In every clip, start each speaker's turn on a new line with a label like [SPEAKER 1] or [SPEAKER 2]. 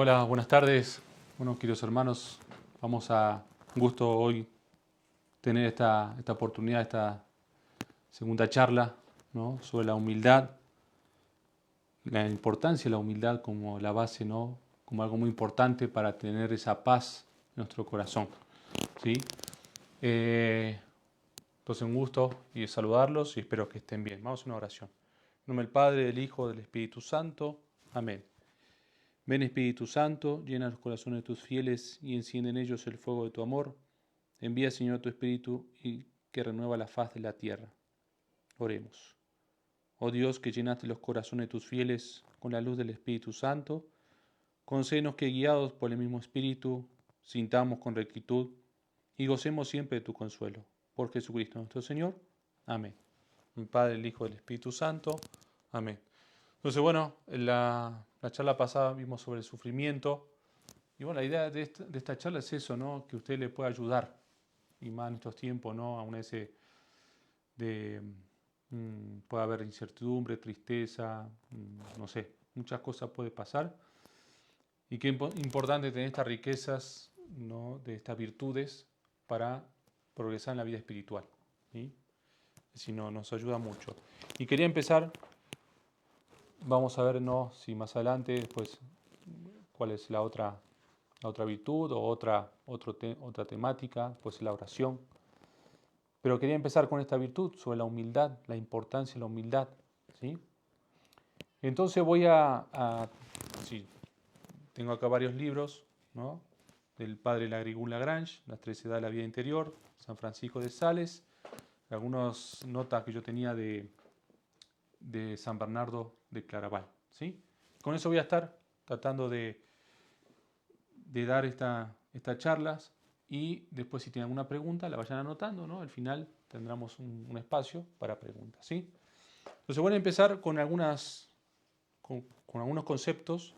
[SPEAKER 1] Hola, buenas tardes. Bueno, queridos hermanos, un gusto hoy tener esta oportunidad, esta segunda charla, ¿no? Sobre la humildad, la importancia de la humildad como la base, ¿no? Como algo muy importante para tener esa paz en nuestro corazón, ¿sí? Eh, entonces, un gusto y saludarlos y espero que estén bien. Vamos a una oración. En nombre del Padre, del Hijo, del Espíritu Santo. Amén. Ven Espíritu Santo, llena los corazones de tus fieles y enciende en ellos el fuego de tu amor. Envía, Señor, tu Espíritu y que renueva la faz de la tierra. Oremos. Oh Dios, que llenaste los corazones de tus fieles con la luz del Espíritu Santo, concédenos que, guiados por el mismo Espíritu, sintamos con rectitud y gocemos siempre de tu consuelo. Por Jesucristo nuestro Señor. Amén. En Padre, el Hijo y el Espíritu Santo. Amén. Entonces, bueno, en la charla pasada vimos sobre el sufrimiento. Y bueno, la idea de esta charla es eso, ¿no? Que usted le pueda ayudar. Y más en estos tiempos, ¿no? Aún ese de puede haber incertidumbre, tristeza, no sé, muchas cosas puede pasar. Y qué importante tener estas riquezas, ¿no? De estas virtudes para progresar en la vida espiritual. ¿Sí? Si no, nos ayuda mucho. Y quería empezar, vamos a ver, ¿no? Si más adelante, después, cuál es la otra virtud o otra temática, pues la oración. Pero quería empezar con esta virtud sobre la humildad, la importancia de la humildad. ¿Sí? Entonces sí, tengo acá varios libros, ¿no? Del padre Lagrigun Lagrange, Las tres edades de la vida interior, San Francisco de Sales, algunas notas que yo tenía de San Bernardo de Claraval. ¿Sí? Con eso voy a estar tratando de dar estas charlas y después si tienen alguna pregunta la vayan anotando, ¿no? Al final tendremos un espacio para preguntas, ¿sí? Entonces voy a empezar con algunos conceptos,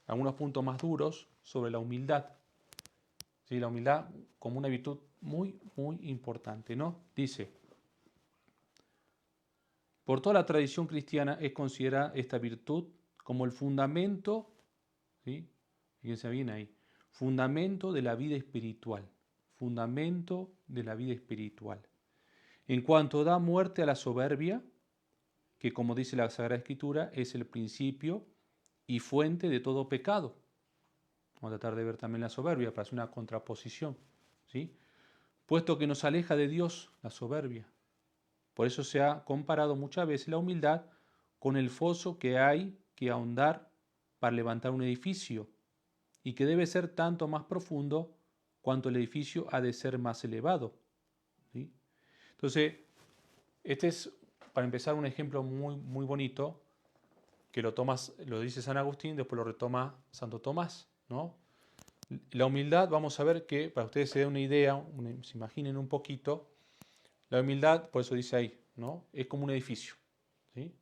[SPEAKER 1] algunos puntos más duros sobre la humildad, ¿sí? La humildad como una virtud muy, muy importante, ¿no? Dice, por toda la tradición cristiana es considerada esta virtud como el fundamento, ¿sí? Fíjense bien ahí, fundamento de la vida espiritual, fundamento de la vida espiritual. En cuanto da muerte a la soberbia, que como dice la Sagrada Escritura, es el principio y fuente de todo pecado. Vamos a tratar de ver también la soberbia para hacer una contraposición, ¿sí? Puesto que nos aleja de Dios la soberbia. Por eso se ha comparado muchas veces la humildad con el foso que hay que ahondar para levantar un edificio y que debe ser tanto más profundo cuanto el edificio ha de ser más elevado. ¿Sí? Entonces, este es, para empezar, un ejemplo muy, muy bonito que lo dice San Agustín, después lo retoma Santo Tomás, ¿no? La humildad, vamos a ver que, para ustedes se den una idea, se imaginen un poquito, la humildad, por eso dice ahí, ¿no? Es como un edificio, ¿sí?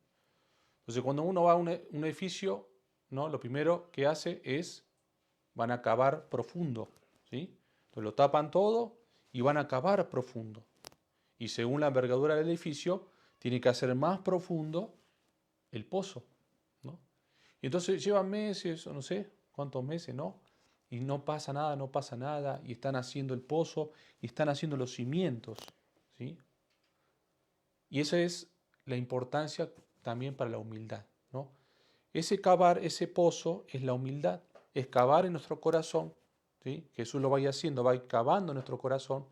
[SPEAKER 1] Entonces, cuando uno va a un edificio, ¿no? Lo primero que hace es, van a cavar profundo, ¿sí? Entonces lo tapan todo y van a cavar profundo. Y según la envergadura del edificio, tiene que hacer más profundo el pozo, ¿no? Y entonces llevan meses, o no sé cuántos meses, ¿no? Y no pasa nada, no pasa nada, y están haciendo el pozo, y están haciendo los cimientos, ¿sí? Y esa es la importancia también para la humildad, ¿no? Ese cavar, ese pozo es la humildad, es cavar en nuestro corazón, ¿sí? Jesús lo va haciendo, va cavando en nuestro corazón,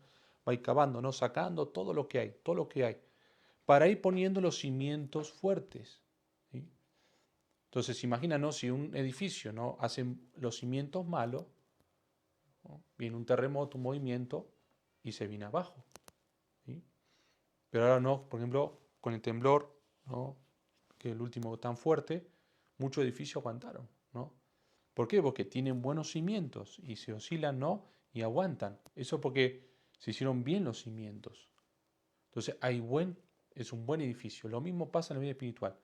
[SPEAKER 1] va cavando, ¿no? Sacando todo lo que hay, para ir poniendo los cimientos fuertes, ¿sí? Entonces, imagínanos si un edificio, ¿no? Hacen los cimientos malos, ¿no? Viene un terremoto, un movimiento y se viene abajo, ¿sí? Pero ahora no, por ejemplo, con el temblor, ¿no? Que es el último tan fuerte, muchos edificios aguantaron, ¿no? ¿Por qué? Porque tienen buenos cimientos y se oscilan, ¿no? Y aguantan. Eso porque se hicieron bien los cimientos. Entonces, es un buen edificio. Lo mismo pasa en la vida espiritual.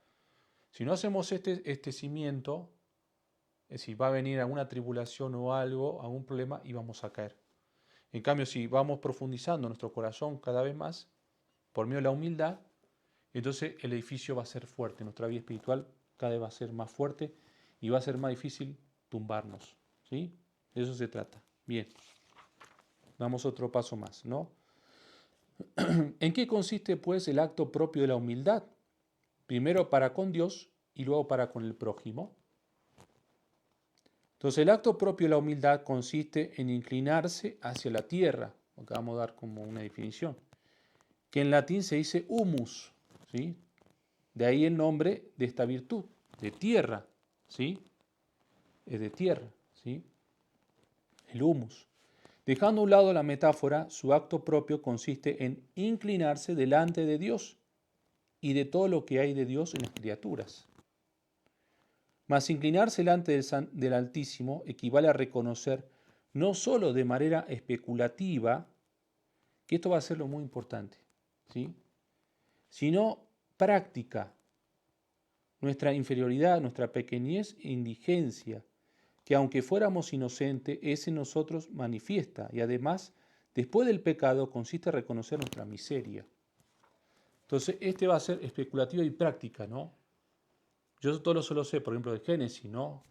[SPEAKER 1] Si no hacemos este cimiento, es decir, va a venir alguna tribulación o algo, algún problema y vamos a caer. En cambio, si vamos profundizando nuestro corazón cada vez más, por medio de la humildad, entonces el edificio va a ser fuerte. Nuestra vida espiritual cada vez va a ser más fuerte y va a ser más difícil tumbarnos. ¿Sí? De eso se trata. Bien, damos otro paso más, ¿no? ¿En qué consiste, pues, el acto propio de la humildad? Primero para con Dios y luego para con el prójimo. Entonces, el acto propio de la humildad consiste en inclinarse hacia la tierra. Acá vamos a dar como una definición, que en latín se dice humus, ¿sí? De ahí el nombre de esta virtud, de tierra, ¿sí? Es de tierra, ¿sí? El humus. Dejando a un lado la metáfora, su acto propio consiste en inclinarse delante de Dios y de todo lo que hay de Dios en las criaturas. Mas inclinarse delante del Altísimo equivale a reconocer no sólo de manera especulativa, que esto va a ser lo muy importante, ¿sí? Sino práctica, nuestra inferioridad, nuestra pequeñez e indigencia, que aunque fuéramos inocentes, es en nosotros manifiesta y además, después del pecado, consiste en reconocer nuestra miseria. Entonces, este va a ser especulativo y práctica, ¿no? Yo todo lo solo sé, por ejemplo, del Génesis, ¿no?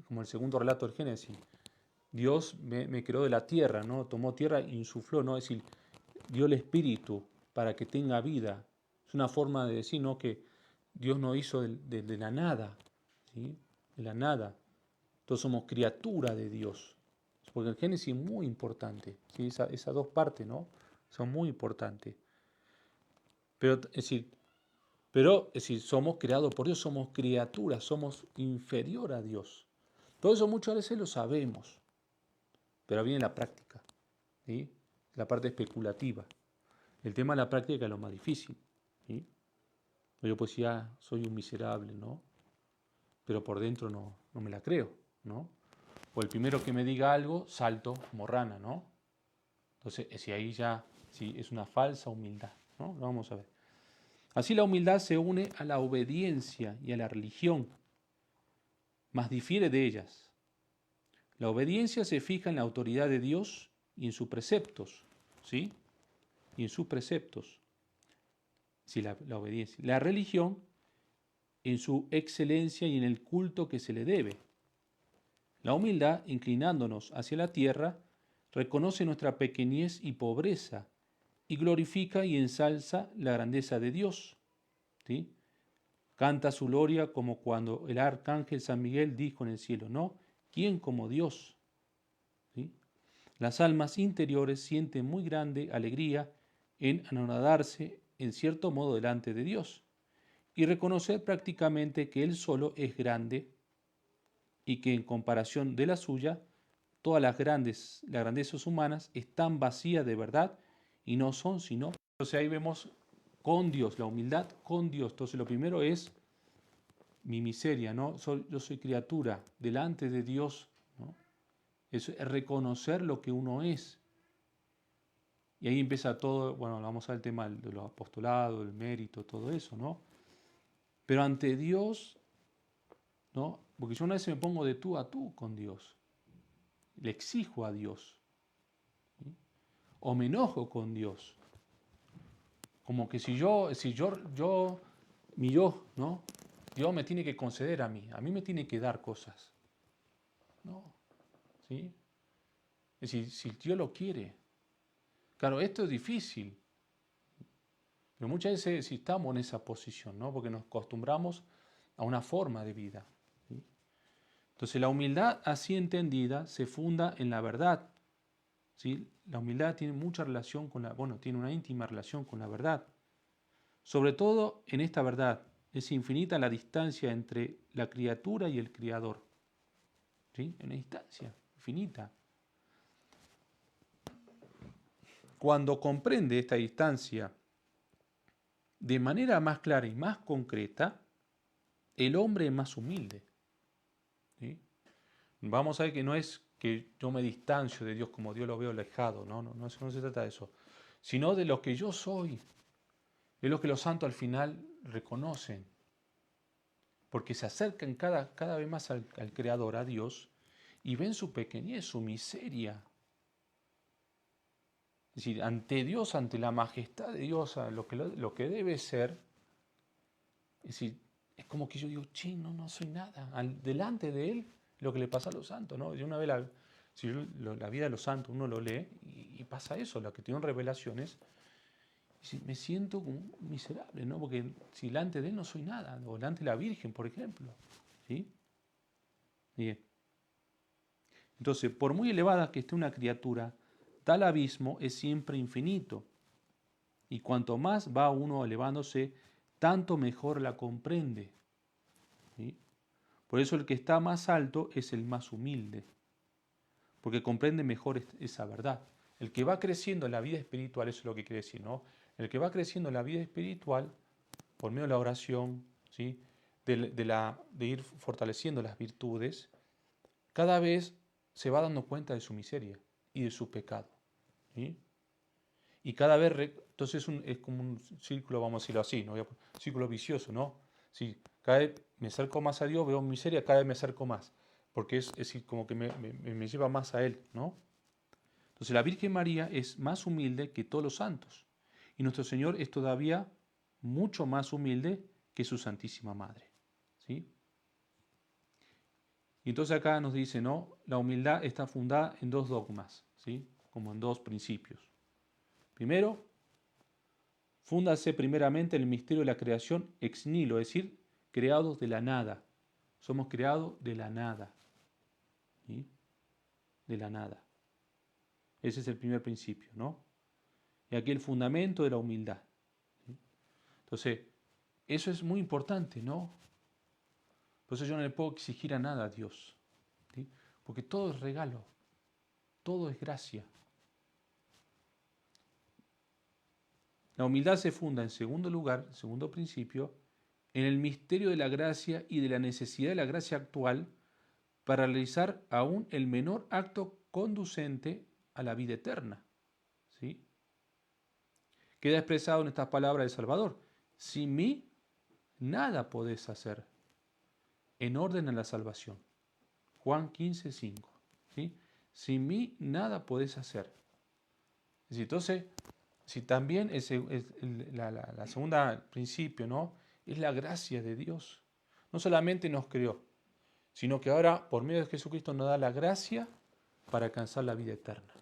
[SPEAKER 1] Como el segundo relato del Génesis. Dios me creó de la tierra, ¿no? Tomó tierra e insufló, ¿no? Es decir, dio el espíritu para que tenga vida. Es una forma de decir, ¿no? Que Dios nos hizo de la nada, ¿sí? De la nada. Entonces somos criatura de Dios. Porque el Génesis es muy importante, ¿sí? Esas dos partes, ¿no? Son muy importantes. Pero, somos creados por Dios, somos criaturas, somos inferior a Dios. Todo eso muchas veces lo sabemos, pero viene la práctica, ¿sí? La parte especulativa. El tema de la práctica es lo más difícil, ¿sí? Yo pues ya soy un miserable, ¿no? Pero por dentro no me la creo, ¿no? O el primero que me diga algo, salto como rana, ¿no? Entonces, si ahí ya sí, es una falsa humildad, ¿no? Lo vamos a ver. Así la humildad se une a la obediencia y a la religión, mas difiere de ellas. La obediencia se fija en la autoridad de Dios y en sus preceptos, ¿sí? Y en sus preceptos, sí, la obediencia. La religión en su excelencia y en el culto que se le debe. La humildad, inclinándonos hacia la tierra, reconoce nuestra pequeñez y pobreza y glorifica y ensalza la grandeza de Dios, ¿sí? Canta su gloria como cuando el arcángel San Miguel dijo en el cielo, ¿no? ¿Quién como Dios? ¿Sí? Las almas interiores sienten muy grande alegría en anonadarse en cierto modo delante de Dios y reconocer prácticamente que Él solo es grande y que en comparación de la suya, todas las grandezas humanas están vacías de verdad y no son sino. Entonces ahí vemos con Dios, la humildad con Dios. Entonces lo primero es mi miseria, ¿no? Yo soy criatura delante de Dios, ¿no? Es reconocer lo que uno es. Y ahí empieza todo, bueno, vamos al tema de los apostolados, el mérito, todo eso, ¿no? Pero ante Dios, ¿no? Porque yo una vez me pongo de tú a tú con Dios. Le exijo a Dios. ¿Sí? O me enojo con Dios. Como que mi yo, ¿no? Dios me tiene que conceder a mí me tiene que dar cosas. No, ¿sí? Es decir, si Dios lo quiere. Claro, esto es difícil, pero muchas veces si estamos en esa posición, ¿no? Porque nos acostumbramos a una forma de vida. ¿Sí? Entonces la humildad así entendida se funda en la verdad. ¿Sí? La humildad tiene mucha relación tiene una íntima relación con la verdad. Sobre todo en esta verdad, es infinita la distancia entre la criatura y el Creador. ¿Sí? Una distancia infinita. Cuando comprende esta distancia de manera más clara y más concreta, el hombre es más humilde. ¿Sí? Vamos a ver que no es que yo me distancio de Dios como Dios lo veo alejado, no se trata de eso, sino de lo que yo soy. Es lo que los santos al final reconocen, porque se acercan cada vez más al Creador, a Dios, y ven su pequeñez, su miseria. Es decir, ante Dios, ante la majestad de Dios, lo que debe ser, es decir, es como que yo digo, che, no soy nada. Delante de Él lo que le pasa a los santos, ¿no? Yo una vez la vida de los santos uno lo lee y pasa eso, los que tienen revelaciones, y me siento como miserable, ¿no? Porque si delante de él no soy nada, o delante de la Virgen, por ejemplo, ¿sí? Bien. Entonces, por muy elevada que esté una criatura, tal abismo es siempre infinito. Y cuanto más va uno elevándose, tanto mejor la comprende. ¿Sí? Por eso el que está más alto es el más humilde, porque comprende mejor esa verdad. El que va creciendo en la vida espiritual, eso es lo que quiere decir, ¿no? El que va creciendo en la vida espiritual, por medio de la oración, ¿sí? de ir fortaleciendo las virtudes, cada vez se va dando cuenta de su miseria y de su pecado. ¿Sí? Y cada vez, entonces es como un círculo, vamos a decirlo así, ¿no? Un círculo vicioso, ¿no? Si cada vez me acerco más a Dios, veo miseria, cada vez me acerco más, porque es decir, como que me lleva más a Él, ¿no? Entonces la Virgen María es más humilde que todos los santos, y nuestro Señor es todavía mucho más humilde que su Santísima Madre, ¿sí? Y entonces acá nos dice, ¿no? La humildad está fundada en dos dogmas, ¿sí? Como en dos principios. Primero, fúndase primeramente en el misterio de la creación ex nihilo, es decir, creados de la nada. Somos creados de la nada. ¿Sí? De la nada. Ese es el primer principio, ¿no? Y aquí el fundamento de la humildad. ¿Sí? Entonces, eso es muy importante, ¿no? Por eso yo no le puedo exigir a nada a Dios. ¿Sí? Porque todo es regalo, todo es gracia. La humildad se funda, en segundo lugar, segundo principio, en el misterio de la gracia y de la necesidad de la gracia actual para realizar aún el menor acto conducente a la vida eterna. ¿Sí? Queda expresado en estas palabras del Salvador: sin mí nada podés hacer en orden a la salvación. Juan 15, 5. ¿Sí? Sin mí nada podés hacer. Entonces, si también la segunda principio, ¿no? Es la gracia de Dios. No solamente nos creó, sino que ahora por medio de Jesucristo nos da la gracia para alcanzar la vida eterna,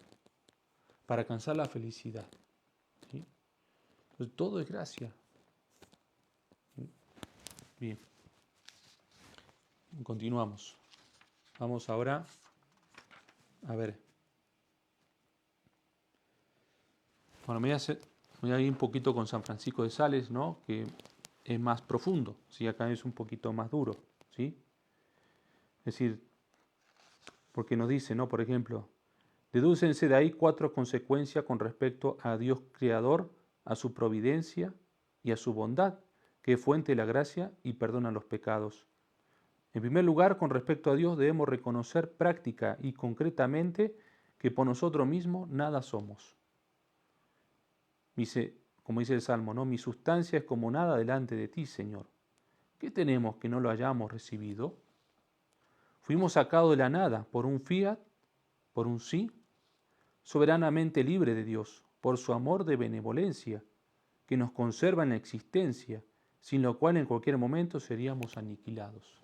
[SPEAKER 1] para alcanzar la felicidad. ¿Sí? Entonces todo es gracia. ¿Sí? Bien, continuamos. Vamos ahora a ver. Bueno, voy a ir un poquito con San Francisco de Sales, ¿no? Que es más profundo, ¿sí? Acá es un poquito más duro, ¿sí? Es decir, porque nos dice, ¿no? Por ejemplo, dedúcense de ahí 4 consecuencias con respecto a Dios Creador, a su providencia y a su bondad, que es fuente de la gracia y perdona los pecados. En primer lugar, con respecto a Dios debemos reconocer práctica y concretamente que por nosotros mismos nada somos. Como dice el Salmo, ¿no? Mi sustancia es como nada delante de ti, Señor. ¿Qué tenemos que no lo hayamos recibido? Fuimos sacados de la nada por un fiat, por un sí, soberanamente libre de Dios, por su amor de benevolencia, que nos conserva en la existencia, sin lo cual en cualquier momento seríamos aniquilados.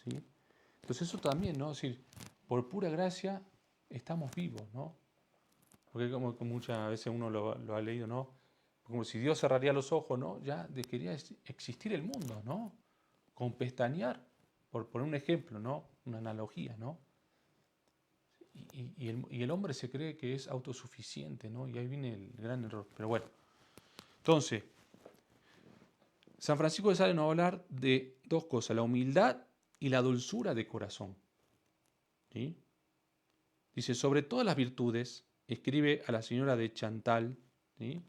[SPEAKER 1] ¿Sí? Entonces eso también, ¿no? Es decir, por pura gracia estamos vivos, ¿no? Porque como muchas veces uno lo ha leído, ¿no? Como si Dios cerraría los ojos, ¿no? Ya dejaría existir el mundo, ¿no? Con pestañear, por poner un ejemplo, ¿no? Una analogía, ¿no? Y el hombre se cree que es autosuficiente, ¿no? Y ahí viene el gran error. Pero bueno, entonces, San Francisco de Sales nos va a hablar de dos cosas: la humildad y la dulzura de corazón. ¿Sí? Dice, sobre todas las virtudes, escribe a la señora de Chantal, ¿sí?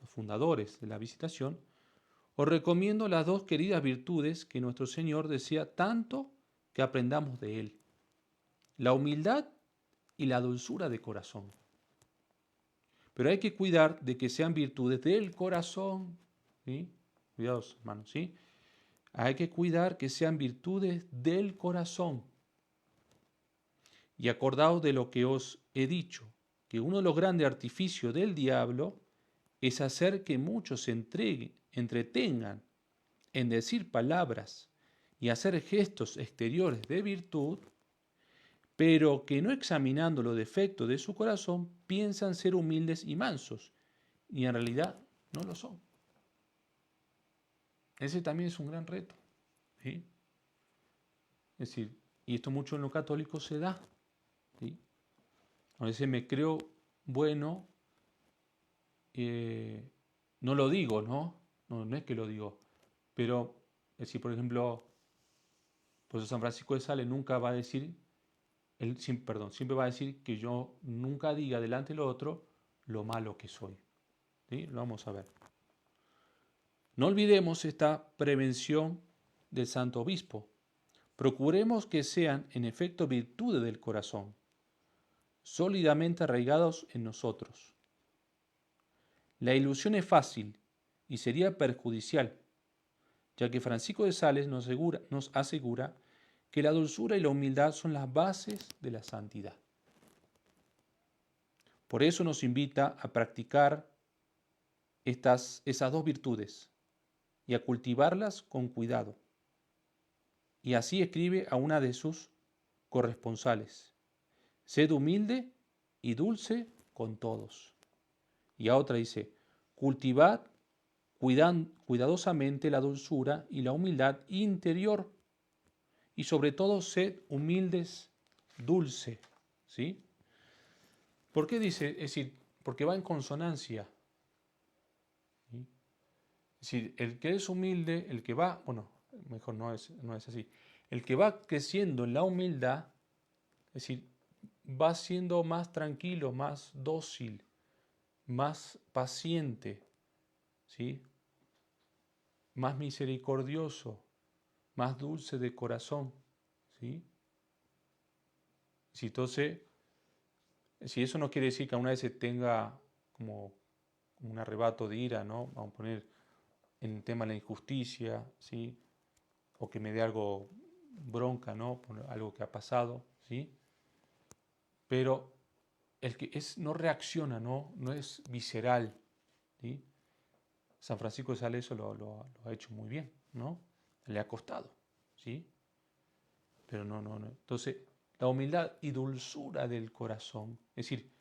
[SPEAKER 1] Los fundadores de la Visitación, os recomiendo las dos queridas virtudes que nuestro Señor desea tanto que aprendamos de Él: la humildad y la dulzura de corazón. Pero hay que cuidar de que sean virtudes del corazón, ¿sí? Cuidados, hermanos, ¿sí? Hay que cuidar que sean virtudes del corazón. Y acordaos de lo que os he dicho, que uno de los grandes artificios del diablo es hacer que muchos se entretengan en decir palabras y hacer gestos exteriores de virtud, pero que no examinando los defectos de su corazón piensan ser humildes y mansos, y en realidad no lo son. Ese también es un gran reto, ¿sí? Es decir, y esto mucho en lo católico se da, ¿sí? A veces me creo bueno, no lo digo, ¿no? No es que lo digo, pero es decir, por ejemplo, pues San Francisco de Sales nunca va a decir, siempre va a decir que yo nunca diga delante del otro lo malo que soy, ¿sí? Lo vamos a ver. No olvidemos esta prevención del Santo Obispo. Procuremos que sean en efecto virtudes del corazón, sólidamente arraigados en nosotros. La ilusión es fácil y sería perjudicial, ya que Francisco de Sales nos asegura que la dulzura y la humildad son las bases de la santidad. Por eso nos invita a practicar esas dos virtudes y a cultivarlas con cuidado. Y así escribe a una de sus corresponsales: sed humilde y dulce con todos. Y a otra dice: cultivad cuidadosamente la dulzura y la humildad interior, y sobre todo sed humildes, dulce. ¿Sí? ¿Por qué dice? Es decir, porque va en consonancia. ¿Sí? Es decir, el que es humilde, el que va, bueno, mejor no es así. El que va creciendo en la humildad, es decir, va siendo más tranquilo, más dócil, más paciente, ¿sí? Más misericordioso, más dulce de corazón, ¿sí? Si entonces, si eso no quiere decir que a una vez se tenga como un arrebato de ira, ¿no? Vamos a poner en el tema de la injusticia, ¿sí? O que me dé algo bronca, ¿no? Por algo que ha pasado, ¿sí? Pero el que no reacciona, ¿no? No es visceral, ¿sí? San Francisco de Sales eso lo ha hecho muy bien, ¿no? Le ha costado, ¿sí? Pero no. Entonces, la humildad y dulzura del corazón, es decir,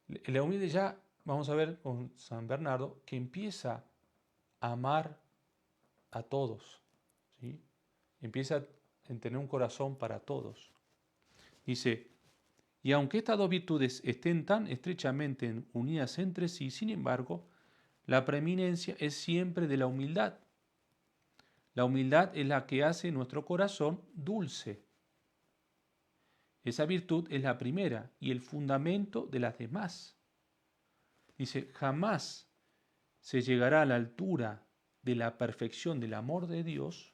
[SPEAKER 1] la humildad ya, vamos a ver con San Bernardo, que empieza a amar a todos, ¿sí? Empieza a tener un corazón para todos. Dice, y aunque estas dos virtudes estén tan estrechamente unidas entre sí, sin embargo, la preeminencia es siempre de la humildad. La humildad es la que hace nuestro corazón dulce. Esa virtud es la primera y el fundamento de las demás. Dice, jamás se llegará a la altura de la perfección del amor de Dios,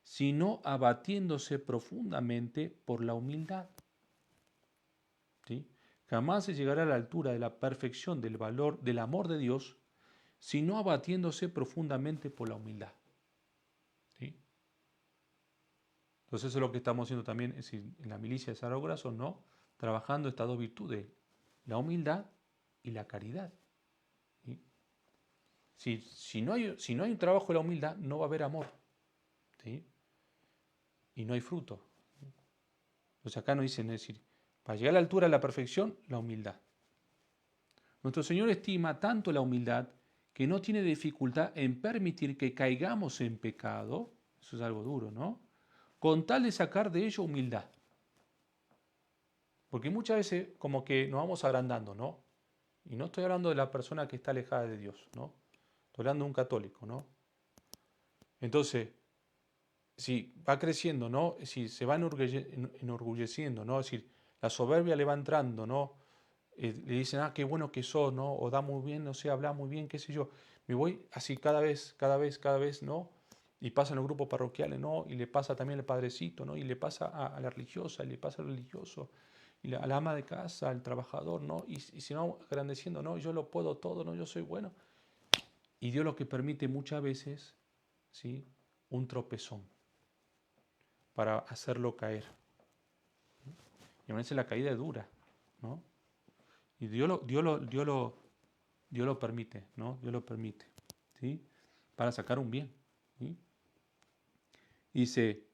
[SPEAKER 1] sino abatiéndose profundamente por la humildad. ¿Sí? Jamás se llegará a la altura de la perfección del valor del amor de Dios, sino abatiéndose profundamente por la humildad. ¿Sí? Entonces eso es lo que estamos haciendo también, es decir, en la milicia de Sagrado Corazón, ¿no? Trabajando estas dos virtudes, la humildad y la caridad. ¿Sí? Si no hay un trabajo de la humildad, no va a haber amor. ¿Sí? Y no hay fruto. Entonces acá nos dicen, es decir, para llegar a la altura de la perfección, la humildad. Nuestro Señor estima tanto la humildad que no tiene dificultad en permitir que caigamos en pecado, eso es algo duro, ¿no? Con tal de sacar de ello humildad. Porque muchas veces como que nos vamos agrandando, ¿no? Y no estoy hablando de la persona que está alejada de Dios, ¿no? Estoy hablando de un católico, ¿no? Entonces, si va creciendo, ¿no? Si se va enorgulleciendo, ¿no? Es decir, la soberbia le va entrando, ¿no? Le dicen, ah, qué bueno que sos, ¿no? O da muy bien, no sé, habla muy bien, qué sé yo. Me voy así cada vez, ¿no? Y pasa en los grupos parroquiales, ¿no? Y le pasa también al padrecito, ¿no? Y le pasa a la religiosa, y le pasa al religioso, y a la ama de casa, al trabajador, ¿no? Y si no, agrandeciendo, ¿no? Yo lo puedo todo, ¿no? Yo soy bueno. Y Dios lo que permite muchas veces, ¿sí? Un tropezón para hacerlo caer. Y a veces la caída es dura, ¿no? Y Dios lo permite, ¿no? Dios lo permite, ¿sí? Para sacar un bien, ¿sí? Dice,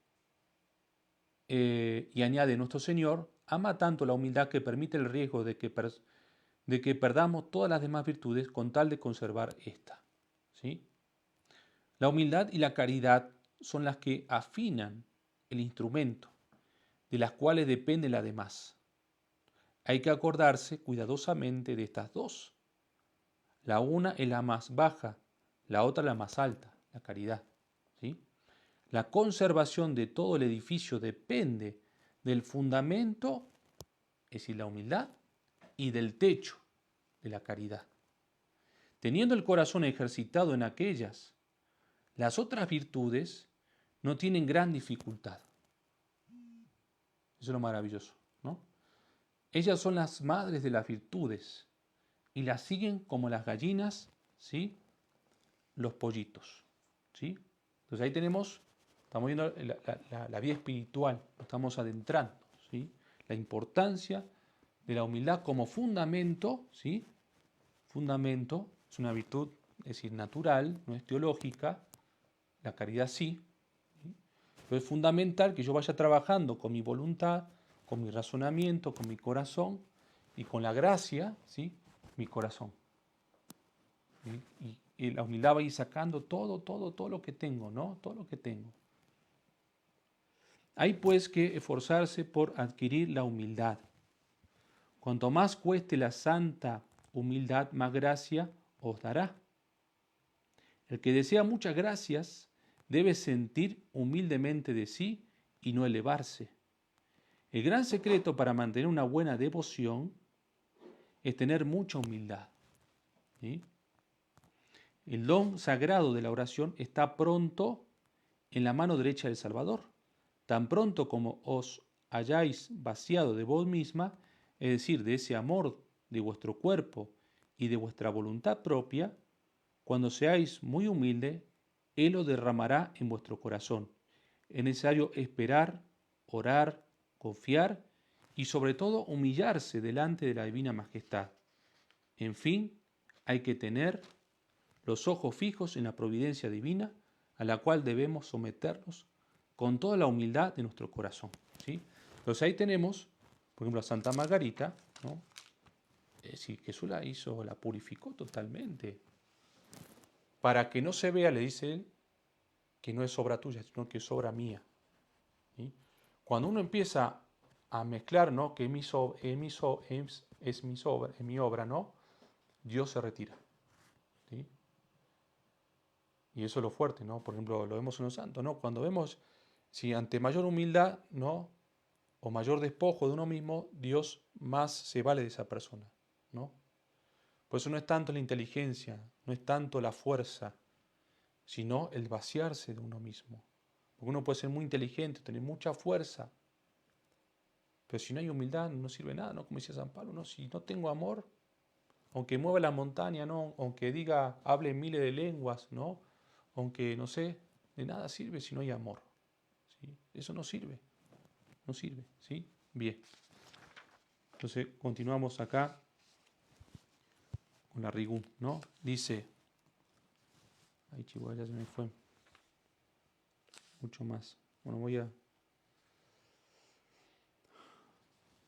[SPEAKER 1] y añade nuestro Señor, ama tanto la humildad que permite el riesgo de que perdamos todas las demás virtudes con tal de conservar esta. ¿Sí? La humildad y la caridad son las que afinan el instrumento, de las cuales depende la demás. Hay que acordarse cuidadosamente de estas dos. La una es la más baja, la otra la más alta, la caridad. ¿Sí? La conservación de todo el edificio depende del fundamento, es decir, la humildad, y del techo, de la caridad. Teniendo el corazón ejercitado en aquellas, las otras virtudes no tienen gran dificultad. Eso es lo maravilloso, ¿no? Ellas son las madres de las virtudes y las siguen como las gallinas, ¿sí? Los pollitos, ¿sí? Entonces ahí estamos viendo la vida espiritual, nos estamos adentrando, ¿sí? La importancia de la humildad como fundamento, ¿sí? Fundamento es una virtud, es decir, natural, no es teológica, la caridad sí, ¿sí? Pero es fundamental que yo vaya trabajando con mi voluntad, con mi razonamiento, con mi corazón y con la gracia, ¿sí? Mi corazón. Y la humildad va a ir sacando todo lo que tengo, ¿no? Todo lo que tengo. Hay pues que esforzarse por adquirir la humildad. Cuanto más cueste la santa humildad, más gracia os dará. El que desea muchas gracias debe sentir humildemente de sí y no elevarse. El gran secreto para mantener una buena devoción es tener mucha humildad. ¿Sí? El don sagrado de la oración está pronto en la mano derecha del Salvador. Tan pronto como os hayáis vaciado de vos misma, es decir, de ese amor de vuestro cuerpo y de vuestra voluntad propia, cuando seáis muy humilde, Él lo derramará en vuestro corazón. Es necesario esperar, orar, confiar y sobre todo humillarse delante de la divina majestad. En fin, hay que tener los ojos fijos en la providencia divina a la cual debemos someternos con toda la humildad de nuestro corazón. ¿Sí? Entonces ahí tenemos, por ejemplo, a Santa Margarita, ¿no? Es decir, Jesús la hizo, la purificó totalmente. Para que no se vea, le dice él, que no es obra tuya, sino que es obra mía. ¿Sí? Cuando uno empieza a mezclar, ¿no? Que es mi obra, ¿no? Dios se retira. ¿Sí? Y eso es lo fuerte, ¿no? Por ejemplo, lo vemos en los santos, ¿no? Cuando vemos, si ante mayor humildad, ¿no? O mayor despojo de uno mismo, Dios más se vale de esa persona, ¿no? Por eso no es tanto la inteligencia, no es tanto la fuerza, sino el vaciarse de uno mismo. Porque uno puede ser muy inteligente, tener mucha fuerza, pero si no hay humildad no sirve nada, ¿no? Como decía San Pablo, ¿no? Si no tengo amor, aunque mueva la montaña, ¿no? Aunque diga, hable miles de lenguas, ¿no? Aunque, no sé, de nada sirve si no hay amor, ¿sí? Eso no sirve, no sirve, ¿sí? Bien. Entonces, continuamos acá con la Rigú, ¿no? Dice, ay, chihuahua, ya se me fue mucho más. Bueno,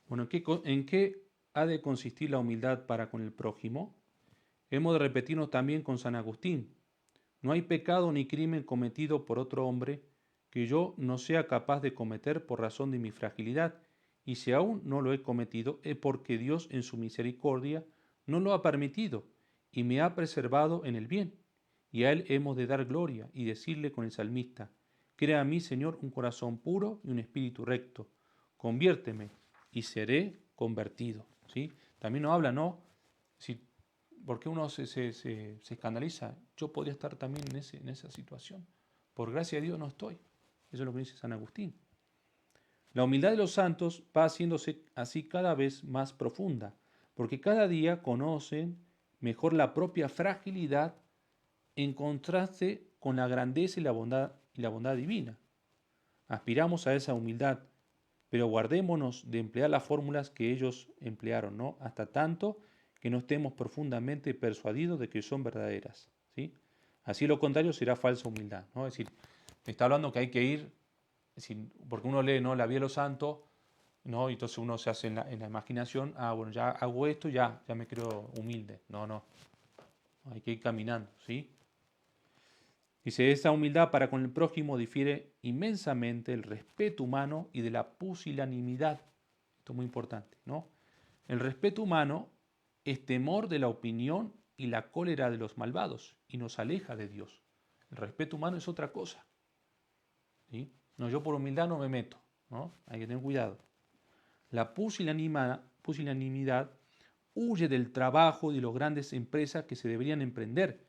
[SPEAKER 1] Bueno, ¿en qué ha de consistir la humildad para con el prójimo? Hemos de repetirnos también con San Agustín. No hay pecado ni crimen cometido por otro hombre que yo no sea capaz de cometer por razón de mi fragilidad, y si aún no lo he cometido es porque Dios en su misericordia no lo ha permitido y me ha preservado en el bien. Y a Él hemos de dar gloria y decirle con el salmista, crea a mí, Señor, un corazón puro y un espíritu recto. Conviérteme y seré convertido. ¿Sí? También nos habla, ¿no? Si, porque uno se escandaliza. Yo podría estar también en esa situación. Por gracia de Dios no estoy. Eso es lo que dice San Agustín. La humildad de los santos va haciéndose así cada vez más profunda, porque cada día conocen mejor la propia fragilidad en contraste con la grandeza y la bondad divina. Aspiramos a esa humildad, pero guardémonos de emplear las fórmulas que ellos emplearon, ¿no? Hasta tanto que no estemos profundamente persuadidos de que son verdaderas, ¿sí? Así lo contrario será falsa humildad, ¿no? Es decir, está hablando que hay que ir, es decir, porque uno lee, ¿no?, la vida de los santos, ¿no? Y entonces uno se hace en la imaginación, bueno, ya hago esto, ya me creo humilde. No, hay que ir caminando, ¿sí? Dice, esta humildad para con el prójimo difiere inmensamente del respeto humano y de la pusilanimidad. Esto es muy importante, ¿no? El respeto humano es temor de la opinión y la cólera de los malvados y nos aleja de Dios. El respeto humano es otra cosa, ¿sí? No, yo por humildad no me meto, ¿no? Hay que tener cuidado. La pusilanimidad huye del trabajo y de las grandes empresas que se deberían emprender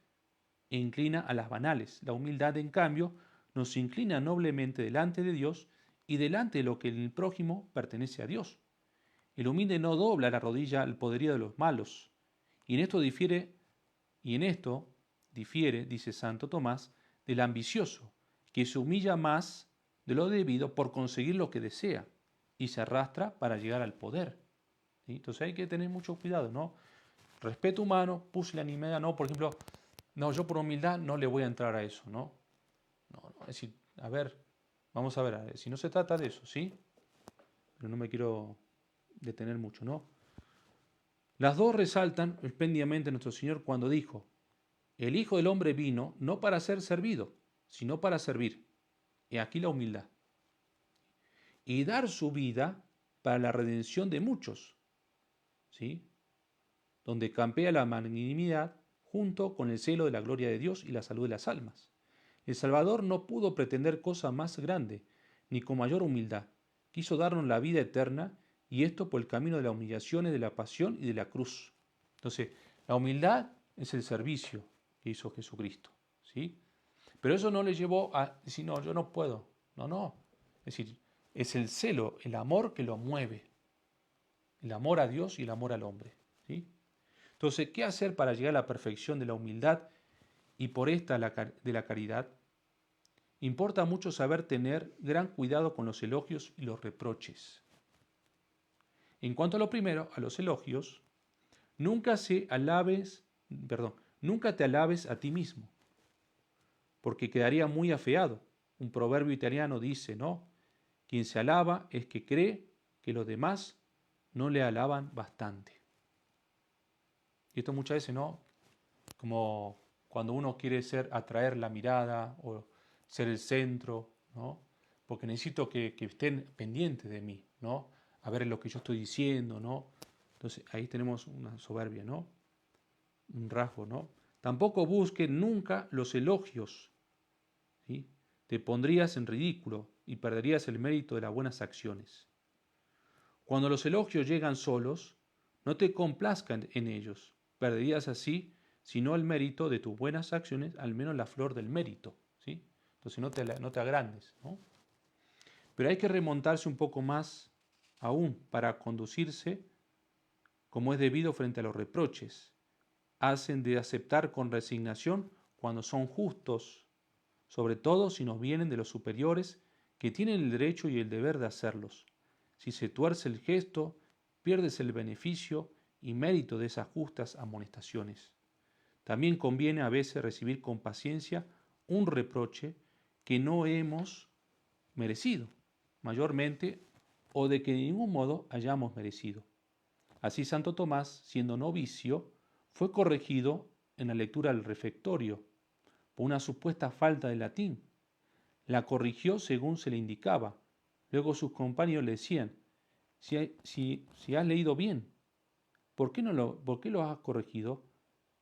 [SPEAKER 1] e inclina a las banales. La humildad, en cambio, nos inclina noblemente delante de Dios y delante de lo que en el prójimo pertenece a Dios. El humilde no dobla la rodilla al poderío de los malos. Y en esto difiere, dice Santo Tomás, del ambicioso, que se humilla más de lo debido por conseguir lo que desea y se arrastra para llegar al poder. ¿Sí? Entonces hay que tener mucho cuidado, ¿no? Respeto humano, pusilanimidad, no, por ejemplo, no, yo por humildad no le voy a entrar a eso, ¿no? No, es decir, a ver, vamos a ver, si no se trata de eso, ¿sí? Pero no me quiero detener mucho, ¿no? Las dos resaltan espléndidamente a nuestro Señor cuando dijo, el Hijo del Hombre vino no para ser servido, sino para servir. Y aquí la humildad. Y dar su vida para la redención de muchos, ¿sí? Donde campea la magnanimidad junto con el celo de la gloria de Dios y la salud de las almas. El Salvador no pudo pretender cosa más grande, ni con mayor humildad. Quiso darnos la vida eterna, y esto por el camino de las humillaciones, de la pasión y de la cruz. Entonces, la humildad es el servicio que hizo Jesucristo, ¿sí? Pero eso no le llevó a decir, no, yo no puedo. No. Es decir, es el celo, el amor que lo mueve. El amor a Dios y el amor al hombre, ¿sí? Entonces, ¿qué hacer para llegar a la perfección de la humildad y por esta de la caridad? Importa mucho saber tener gran cuidado con los elogios y los reproches. En cuanto a lo primero, a los elogios, nunca te alabes a ti mismo, porque quedaría muy afeado. Un proverbio italiano dice, ¿no? Quien se alaba es que cree que los demás no le alaban bastante. Y esto muchas veces, ¿no? Como cuando uno quiere atraer la mirada o ser el centro, ¿no? Porque necesito que estén pendientes de mí, ¿no? A ver lo que yo estoy diciendo, ¿no? Entonces ahí tenemos una soberbia, ¿no? Un rasgo, ¿no? Tampoco busques nunca los elogios, ¿sí? Te pondrías en ridículo y perderías el mérito de las buenas acciones. Cuando los elogios llegan solos, no te complazcan en ellos, perderías así, si no el mérito de tus buenas acciones, al menos la flor del mérito, ¿sí? Entonces no te agrandes, ¿no? Pero hay que remontarse un poco más aún para conducirse como es debido frente a los reproches. Hacen de aceptar con resignación cuando son justos, sobre todo si nos vienen de los superiores que tienen el derecho y el deber de hacerlos. Si se tuerce el gesto, pierdes el beneficio y mérito de esas justas amonestaciones. También conviene a veces recibir con paciencia un reproche que no hemos merecido, mayormente, o de que de ningún modo hayamos merecido. Así Santo Tomás, siendo novicio, fue corregido en la lectura del refectorio por una supuesta falta de latín. La corrigió según se le indicaba. Luego sus compañeros le decían, si has leído bien, ¿por qué lo has corregido?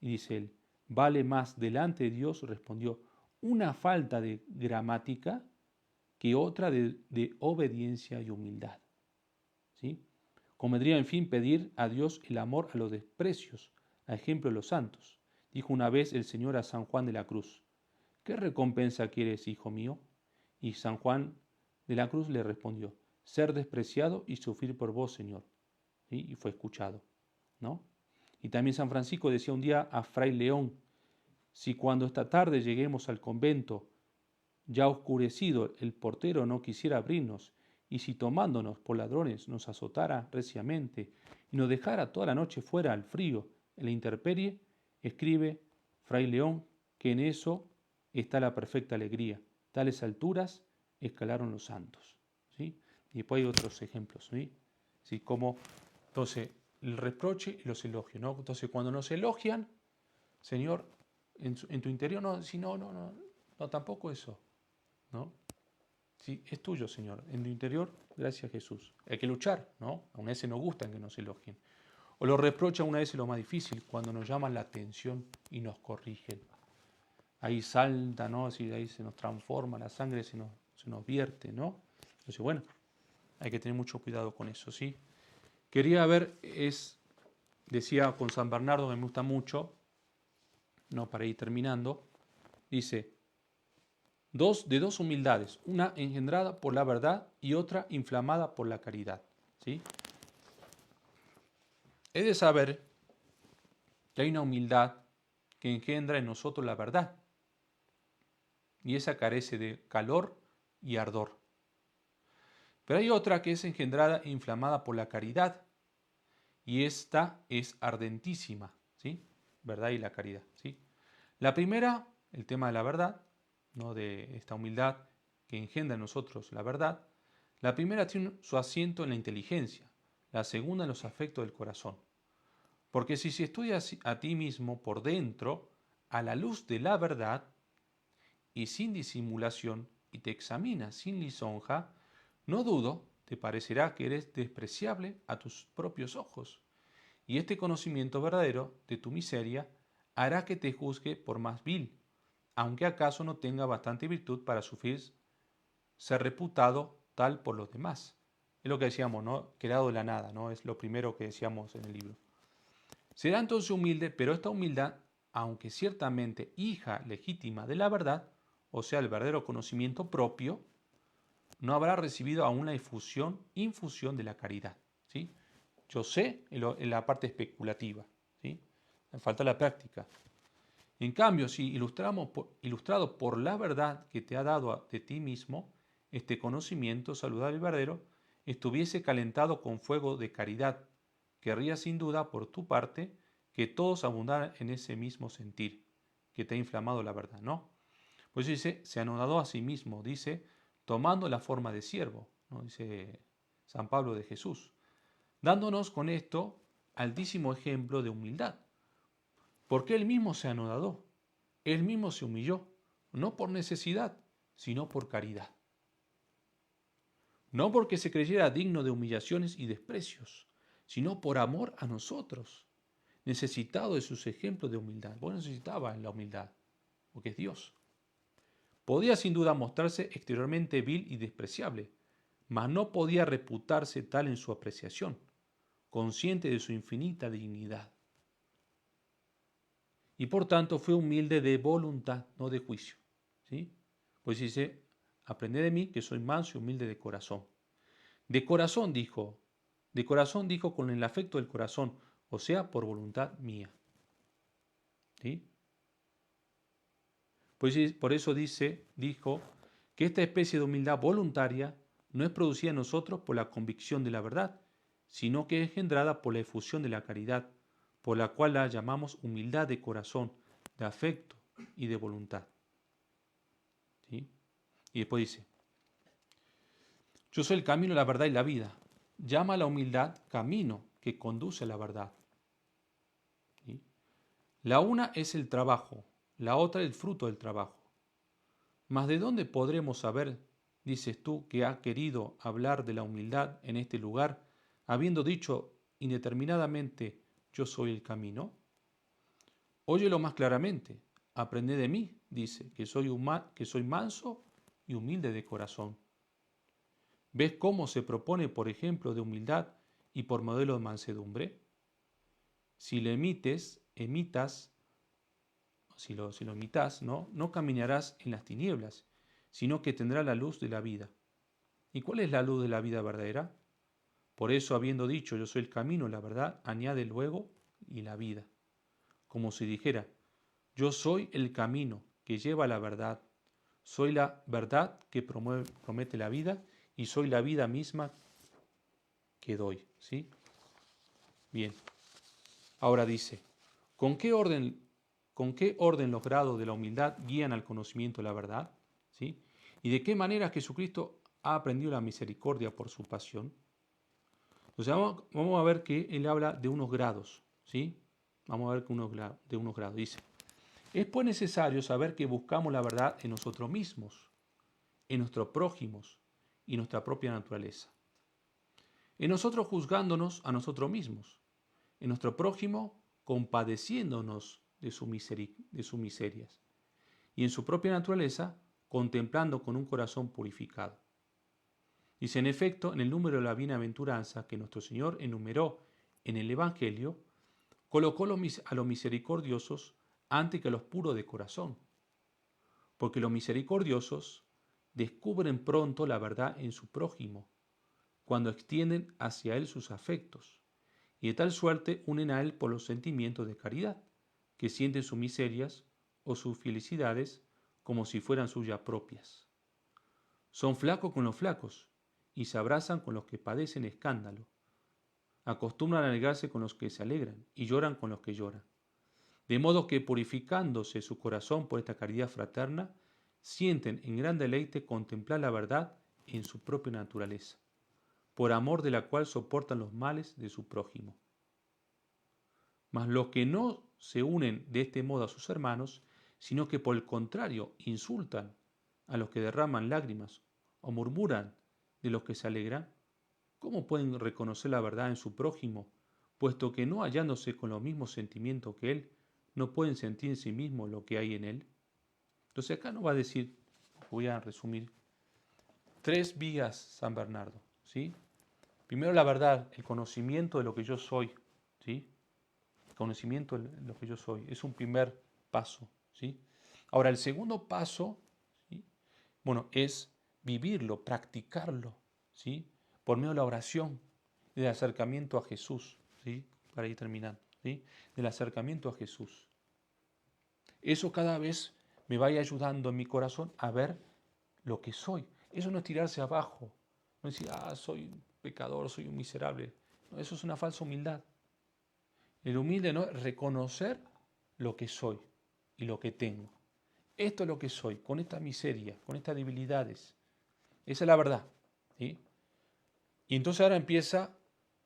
[SPEAKER 1] Y dice él, vale más delante de Dios, respondió, una falta de gramática que otra de obediencia y humildad. ¿Sí? Convendría, en fin, pedir a Dios el amor a los desprecios, a ejemplo de los santos. Dijo una vez el Señor a San Juan de la Cruz, ¿qué recompensa quieres, hijo mío? Y San Juan de la Cruz le respondió, ser despreciado y sufrir por vos, Señor. ¿Sí? Y fue escuchado, ¿no? Y también San Francisco decía un día a Fray León, si cuando esta tarde lleguemos al convento, ya oscurecido, el portero no quisiera abrirnos, y si tomándonos por ladrones nos azotara reciamente y nos dejara toda la noche fuera al frío, en la intemperie, escribe Fray León que en eso está la perfecta alegría. Tales alturas escalaron los santos. ¿Sí? Y después hay otros ejemplos. ¿Sí? ¿Sí? Como, entonces, el reproche y los elogios. ¿No? Entonces, cuando nos elogian, Señor, en tu interior, no, si no, tampoco eso. ¿No? Sí, es tuyo, Señor. En tu interior, gracias Jesús. Hay que luchar, ¿no? A una vez nos gustan que nos elogien. O los reproches a una vez es lo más difícil, cuando nos llaman la atención y nos corrigen. Ahí salta, ¿no? Así, ahí se nos transforma, la sangre se nos vierte, ¿no? Entonces, bueno, hay que tener mucho cuidado con eso, ¿sí? Quería ver, decía con San Bernardo, que me gusta mucho, no, para ir terminando, dice, de dos humildades, una engendrada por la verdad y otra inflamada por la caridad, ¿sí? Es de saber que hay una humildad que engendra en nosotros la verdad, y esa carece de calor y ardor. Pero hay otra que es engendrada e inflamada por la caridad, y esta es ardentísima, ¿sí? Verdad y la caridad, ¿sí? La primera, el tema de la verdad, ¿no? De esta humildad que engendra en nosotros la verdad. La primera tiene su asiento en la inteligencia, la segunda en los afectos del corazón. Porque si se estudia a ti mismo por dentro, a la luz de la verdad, y sin disimulación, y te examinas sin lisonja, no dudo, te parecerá que eres despreciable a tus propios ojos. Y este conocimiento verdadero de tu miseria hará que te juzgue por más vil, aunque acaso no tenga bastante virtud para sufrir ser reputado tal por los demás. Es lo que decíamos, ¿no? Creado de la nada, ¿no? Es lo primero que decíamos en el libro. Será entonces humilde, pero esta humildad, aunque ciertamente hija legítima de la verdad, o sea, el verdadero conocimiento propio, no habrá recibido aún la infusión de la caridad. ¿Sí? Yo sé en la parte especulativa, ¿sí? Me falta la práctica. En cambio, si ilustrado por la verdad que te ha dado de ti mismo, este conocimiento saludable y verdadero estuviese calentado con fuego de caridad, querría sin duda por tu parte que todos abundaran en ese mismo sentir que te ha inflamado la verdad, ¿no? Pues dice, se anonadó a sí mismo, dice, tomando la forma de siervo, ¿no? Dice San Pablo de Jesús, dándonos con esto altísimo ejemplo de humildad, porque él mismo se anonadó, él mismo se humilló, no por necesidad, sino por caridad. No porque se creyera digno de humillaciones y desprecios, sino por amor a nosotros, necesitado de sus ejemplos de humildad. Vos necesitaba la humildad, porque es Dios. Podía sin duda mostrarse exteriormente vil y despreciable, mas no podía reputarse tal en su apreciación, consciente de su infinita dignidad. Y por tanto fue humilde de voluntad, no de juicio. ¿Sí? Pues dice, aprended de mí que soy manso y humilde de corazón. De corazón dijo con el afecto del corazón, o sea, por voluntad mía. ¿Sí? Pues por eso dijo que esta especie de humildad voluntaria no es producida en nosotros por la convicción de la verdad, sino que es engendrada por la efusión de la caridad, por la cual la llamamos humildad de corazón, de afecto y de voluntad. ¿Sí? Y después dice, yo soy el camino, la verdad y la vida. Llama a la humildad camino que conduce a la verdad. ¿Sí? La una es el trabajo, la otra el fruto del trabajo. Mas ¿de dónde podremos saber, dices tú, que ha querido hablar de la humildad en este lugar, habiendo dicho indeterminadamente yo soy el camino? Óyelo más claramente, aprended de mí, dice, que soy manso y humilde de corazón. ¿Ves cómo se propone por ejemplo de humildad y por modelo de mansedumbre? Si lo imitas, no caminarás en las tinieblas, sino que tendrás la luz de la vida. ¿Y cuál es la luz de la vida verdadera? Por eso, habiendo dicho yo soy el camino, la verdad, añade luego y la vida. Como si dijera, yo soy el camino que lleva a la verdad, soy la verdad que promete la vida y soy la vida misma que doy. ¿Sí? Bien. Ahora dice, ¿con qué orden los grados de la humildad guían al conocimiento de la verdad? ¿Sí? ¿Y de qué manera Jesucristo ha aprendido la misericordia por su pasión? Entonces vamos a ver que él habla de unos grados, ¿sí? Vamos a ver de unos grados. Dice, es pues necesario saber que buscamos la verdad en nosotros mismos, en nuestros prójimos y nuestra propia naturaleza. En nosotros juzgándonos a nosotros mismos, en nuestro prójimo compadeciéndonos de sus miserias, y en su propia naturaleza contemplando con un corazón purificado. Dice, en efecto, en el número de la bienaventuranza que nuestro Señor enumeró en el Evangelio, colocó a los misericordiosos antes que a los puros de corazón, porque los misericordiosos descubren pronto la verdad en su prójimo, cuando extienden hacia él sus afectos, y de tal suerte unen a él por los sentimientos de caridad, que sienten sus miserias o sus felicidades como si fueran suyas propias. Son flacos con los flacos, y se abrazan con los que padecen escándalo. Acostumbran a alegrarse con los que se alegran, y lloran con los que lloran. De modo que, purificándose su corazón por esta caridad fraterna, sienten en gran deleite contemplar la verdad en su propia naturaleza, por amor de la cual soportan los males de su prójimo. Mas los que no se unen de este modo a sus hermanos, sino que por el contrario insultan a los que derraman lágrimas o murmuran de los que se alegran, ¿cómo pueden reconocer la verdad en su prójimo, puesto que no hallándose con los mismos sentimientos que él, no pueden sentir en sí mismos lo que hay en él? Entonces acá nos va a decir, voy a resumir, 3 vías San Bernardo, ¿sí? Primero la verdad, el conocimiento de lo que yo soy, ¿sí? El conocimiento de lo que yo soy, es un primer paso, ¿sí? Ahora el segundo paso, ¿sí? Bueno, es vivirlo, practicarlo, ¿sí? Por medio de la oración, del acercamiento a Jesús, ¿sí? Para ir terminando, ¿sí? Del acercamiento a Jesús. Eso cada vez me vaya ayudando en mi corazón a ver lo que soy. Eso no es tirarse abajo, no es decir, soy un pecador, soy un miserable. No, eso es una falsa humildad. El humilde no es reconocer lo que soy y lo que tengo. Esto es lo que soy, con esta miseria, con estas debilidades. Esa es la verdad, ¿sí? Y entonces ahora empieza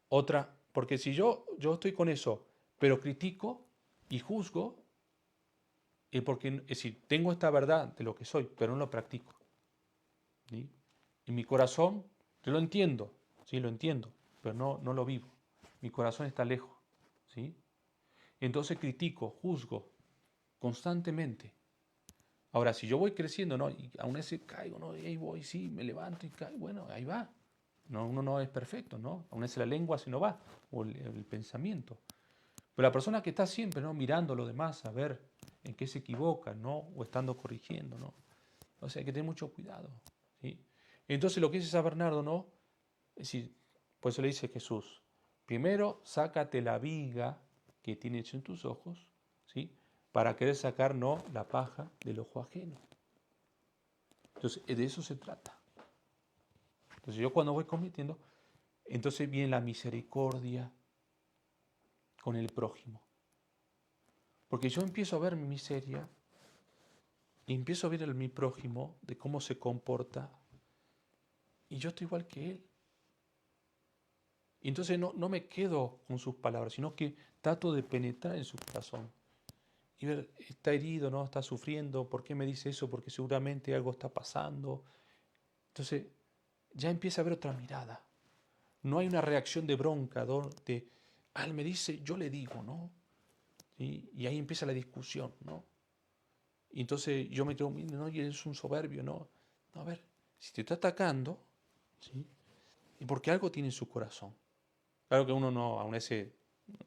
[SPEAKER 1] otra, porque si yo estoy con eso, pero critico y juzgo, es porque, es decir, tengo esta verdad de lo que soy, pero no lo practico, ¿sí? En mi corazón, yo lo entiendo, sí, lo entiendo, pero no lo vivo. Mi corazón está lejos, ¿sí? Entonces critico, juzgo constantemente. Ahora, si yo voy creciendo, ¿no? Y aún así caigo, ¿no? Y ahí voy, sí, me levanto y caigo, bueno, ahí va. No, uno no es perfecto, ¿no? Aún así la lengua se no va, o el pensamiento. Pero la persona que está siempre, ¿no? Mirando a los demás a ver en qué se equivoca, ¿no? O estando corrigiendo, ¿no? O sea, hay que tener mucho cuidado, ¿sí? Entonces lo que dice San Bernardo, ¿no? Es decir, por eso le dice Jesús, primero sácate la viga que tienes en tus ojos, ¿sí? Para querer sacar, ¿no? La paja del ojo ajeno. Entonces, de eso se trata. Entonces yo cuando voy cometiendo, entonces viene la misericordia con el prójimo. Porque yo empiezo a ver mi miseria y empiezo a ver a mi prójimo de cómo se comporta y yo estoy igual que él. Y entonces no me quedo con sus palabras, sino que trato de penetrar en su corazón y ver, está herido, ¿no? Está sufriendo, ¿por qué me dice eso? Porque seguramente algo está pasando. Entonces ya empieza a haber otra mirada. No hay una reacción de bronca, de, él me dice, yo le digo, ¿no? ¿Sí? Y ahí empieza la discusión, ¿no? Y entonces yo me quedo, no, y eres un soberbio, ¿no? No, a ver, si te está atacando, ¿sí? Y porque algo tiene en su corazón. Claro que uno no, aún ese,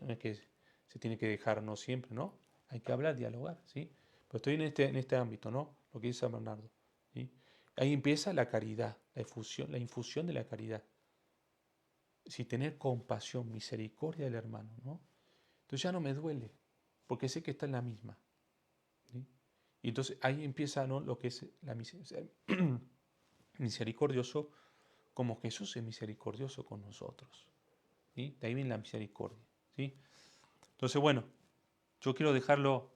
[SPEAKER 1] no es que se tiene que dejar, no siempre, ¿no? Hay que hablar, dialogar, ¿sí? Pero estoy en este ámbito, ¿no? Lo que dice San Bernardo, ¿sí? Ahí empieza la caridad, la infusión de la caridad. Si tener compasión, misericordia del hermano, ¿no? Entonces ya no me duele, porque sé que está en la misma, ¿sí? Y entonces ahí empieza, ¿no? Lo que es la misericordioso, como Jesús es misericordioso con nosotros, ¿sí? De ahí viene la misericordia, ¿sí? Entonces, bueno, yo quiero dejarlo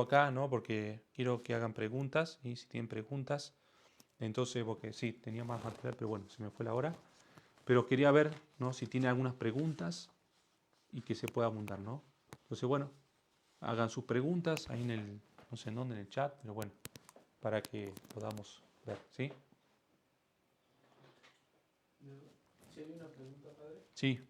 [SPEAKER 1] acá, ¿no? Porque quiero que hagan preguntas, y si tienen preguntas, Entonces, porque sí, tenía más material, pero bueno, se me fue la hora. Pero quería ver, ¿no?, si tiene algunas preguntas y que se pueda abundar, ¿no? Entonces, bueno, hagan sus preguntas ahí en el, no sé en dónde, en el chat, pero bueno, para que podamos ver, ¿sí?
[SPEAKER 2] ¿Sí hay una pregunta, padre?
[SPEAKER 1] Sí.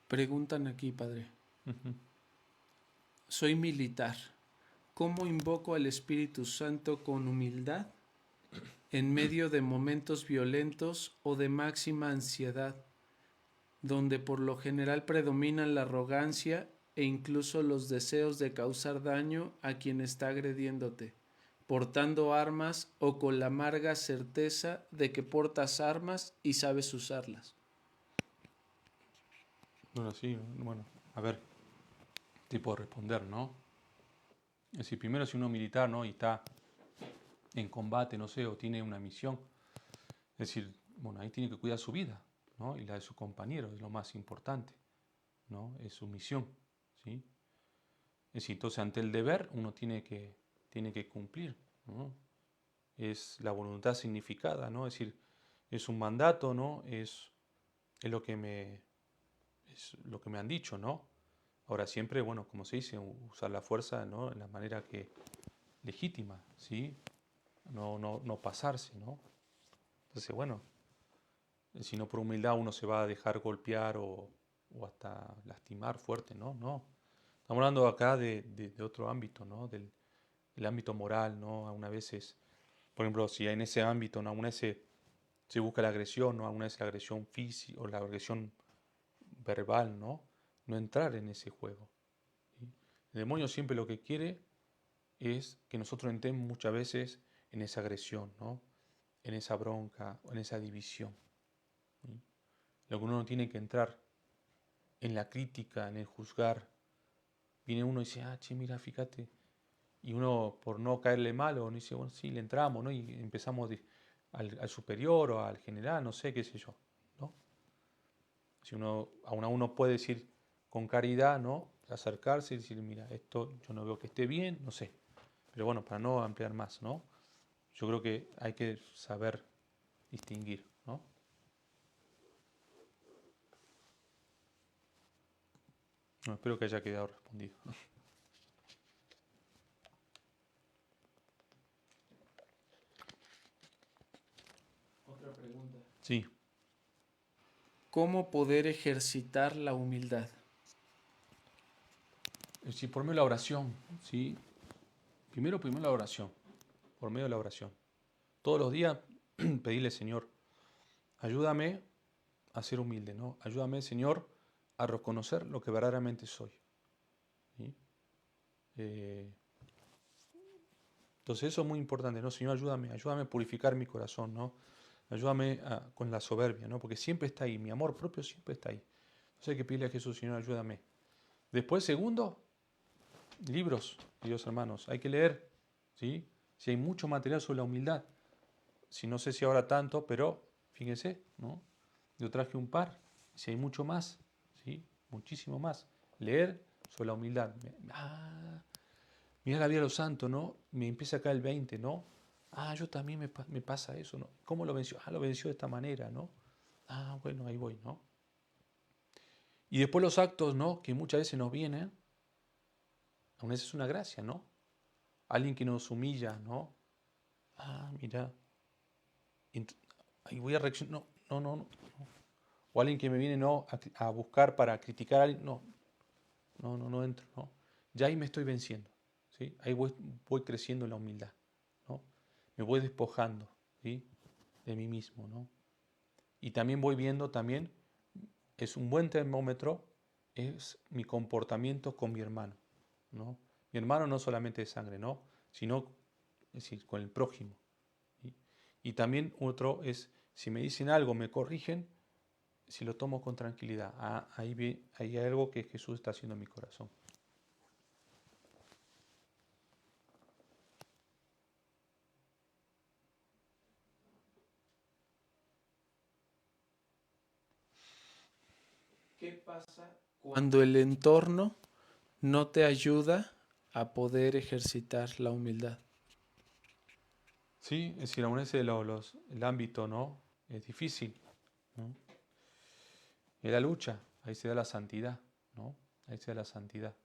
[SPEAKER 2] Preguntan aquí, padre.
[SPEAKER 1] Ujú.
[SPEAKER 2] Soy militar. ¿Cómo invoco al Espíritu Santo con humildad en medio de momentos violentos o de máxima ansiedad, donde por lo general predominan la arrogancia e incluso los deseos de causar daño a quien está agrediéndote, portando armas o con la amarga certeza de que portas armas y sabes usarlas?
[SPEAKER 1] Bueno, sí, bueno, a ver, te puedo responder, ¿no? Es decir, primero si uno es militar, ¿no?, y está en combate, no sé, o tiene una misión, es decir, bueno, ahí tiene que cuidar su vida, ¿no?, y la de su compañero, es lo más importante, ¿no? Es su misión, ¿sí? Es decir, entonces ante el deber uno tiene que cumplir, ¿no? Es la voluntad significada, ¿no? Es decir, es un mandato, ¿no? Es lo que es lo que me han dicho, ¿no? Ahora siempre, bueno, como se dice, usar la fuerza, ¿no?, en la manera que legítima, ¿sí? No pasarse, ¿no? Entonces, bueno, si no por humildad uno se va a dejar golpear o hasta lastimar fuerte, ¿no? No. Estamos hablando acá de otro ámbito, ¿no? Del ámbito moral, ¿no? Algunas veces, por ejemplo, si en ese ámbito, ¿no?, alguna vez se busca la agresión, ¿no? Alguna vez la agresión física o la agresión verbal, ¿no? No entrar en ese juego, ¿sí? El demonio siempre lo que quiere es que nosotros entremos muchas veces en esa agresión, ¿no?, en esa bronca o en esa división, ¿sí? Lo que uno no tiene que entrar en la crítica, en el juzgar. Viene uno y dice, ah, che, mira, fíjate. Y uno, por no caerle mal, o no dice, bueno, sí, le entramos, ¿no? Y empezamos al superior o al general, no sé, qué sé yo, ¿no? Si uno, a uno puede decir con caridad, ¿no?, acercarse y decir, mira, esto yo no veo que esté bien, no sé. Pero bueno, para no ampliar más, ¿no? Yo creo que hay que saber distinguir, ¿no? No, espero que haya quedado respondido.
[SPEAKER 2] Otra pregunta.
[SPEAKER 1] Sí,
[SPEAKER 2] ¿Cómo poder ejercitar la humildad?
[SPEAKER 1] si por medio de la oración, ¿sí? Primero la oración, por medio de la oración. Todos los días pedirle, Señor, ayúdame a ser humilde, ¿no? Ayúdame, Señor, a reconocer lo que verdaderamente soy, ¿sí? Eh, entonces eso es muy importante, ¿no? Señor, ayúdame a purificar mi corazón, ¿no? Ayúdame con la soberbia, ¿no? Porque siempre está ahí, mi amor propio siempre está ahí. Entonces hay que pedirle a Jesús, Señor, ayúdame. Después, segundo, libros, queridos hermanos, hay que leer, ¿sí? Si hay mucho material sobre la humildad, si no sé si ahora tanto, pero fíjense, ¿no? Yo traje un par, si hay mucho más, ¿sí? Muchísimo más. Leer sobre la humildad. Mira la vida de los santos, ¿no? Me empieza acá el 20, ¿no? Ah, yo también me pasa eso, ¿no? ¿Cómo lo venció? Ah, lo venció de esta manera, ¿no? Ah, bueno, ahí voy, ¿no? Y después los actos, ¿no?, que muchas veces nos vienen, a veces es una gracia, ¿no? Alguien que nos humilla, ¿no? Ah, mira, ahí voy a reaccionar, no. O alguien que me viene, ¿no?, a buscar para criticar a alguien, no entro, ¿no? Ya ahí me estoy venciendo, ¿sí? Ahí voy creciendo en la humildad, ¿no? Me voy despojando, ¿sí?, de mí mismo, ¿no? Y también voy viendo, también es un buen termómetro, es mi comportamiento con mi hermano, ¿no? Mi hermano no solamente de sangre, ¿no?, sino, es decir, con el prójimo, ¿sí? Y también otro es, si me dicen algo, me corrigen, si lo tomo con tranquilidad, ahí hay algo que Jesús está haciendo en mi corazón.
[SPEAKER 2] ¿Qué pasa cuando el entorno no te ayuda a poder ejercitar la humildad.
[SPEAKER 1] Sí, es decir, aún ese el ámbito, ¿no? Es difícil, ¿no? Es la lucha, ahí se da la santidad, ¿no? Ahí se da la santidad.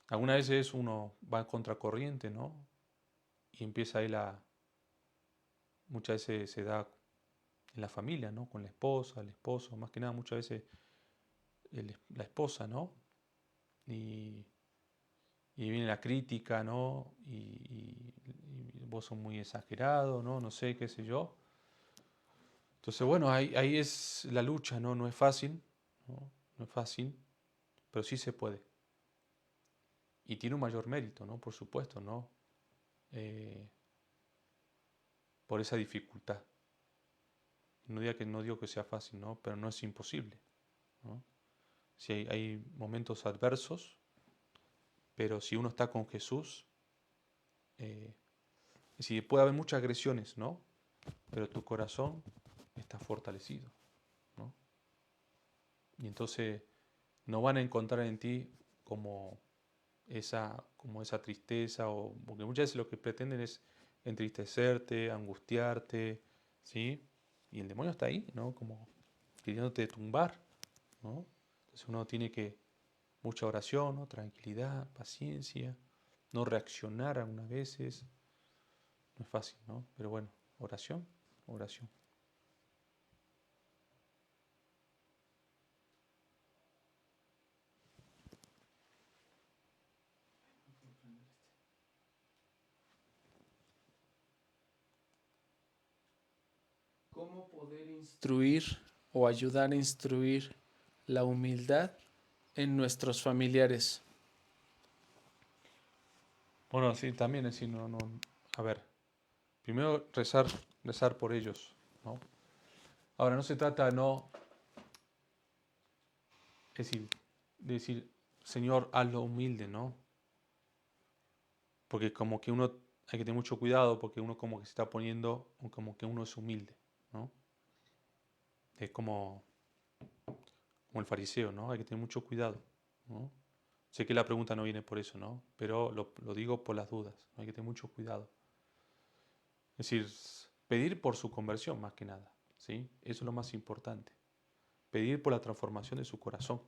[SPEAKER 1] Algunas veces uno va en contracorriente, ¿no? Y empieza ahí muchas veces se da en la familia, ¿no? Con la esposa, el esposo, más que nada muchas veces la esposa, ¿no? Y, y viene la crítica, ¿no? Y vos sos muy exagerado, ¿no? No sé, qué sé yo. Entonces, bueno, ahí es la lucha, ¿no? No es fácil, ¿no? No es fácil, pero sí se puede. Y tiene un mayor mérito, ¿no? Por supuesto, ¿no? Eh, por esa dificultad. No digo que sea fácil, ¿no? Pero no es imposible, ¿no? Si hay momentos adversos, pero si uno está con Jesús, es decir, puede haber muchas agresiones, ¿no? Pero tu corazón está fortalecido, ¿no? Y entonces no van a encontrar en ti como esa tristeza, porque muchas veces lo que pretenden es entristecerte, angustiarte, ¿sí? Y el demonio está ahí, ¿no? Como queriéndote tumbar, ¿no? Entonces uno tiene que mucha oración, ¿no? Tranquilidad, paciencia, no reaccionar algunas veces, no es fácil, ¿no? Pero bueno, oración, oración.
[SPEAKER 2] ¿Cómo poder instruir o ayudar a instruir la humildad en nuestros familiares?
[SPEAKER 1] Bueno, sí, también es decir, a ver, primero rezar por ellos, ¿no? Ahora, no se trata, no, es decir, Señor, hazlo humilde, ¿no? Porque como que uno, hay que tener mucho cuidado porque uno como que se está poniendo, como que uno es humilde, ¿no? Es como el fariseo, ¿no? Hay que tener mucho cuidado, ¿no? Sé que la pregunta no viene por eso, ¿no? Pero lo digo por las dudas, ¿no? Hay que tener mucho cuidado. Es decir, pedir por su conversión más que nada, ¿sí? Eso es lo más importante. Pedir por la transformación de su corazón,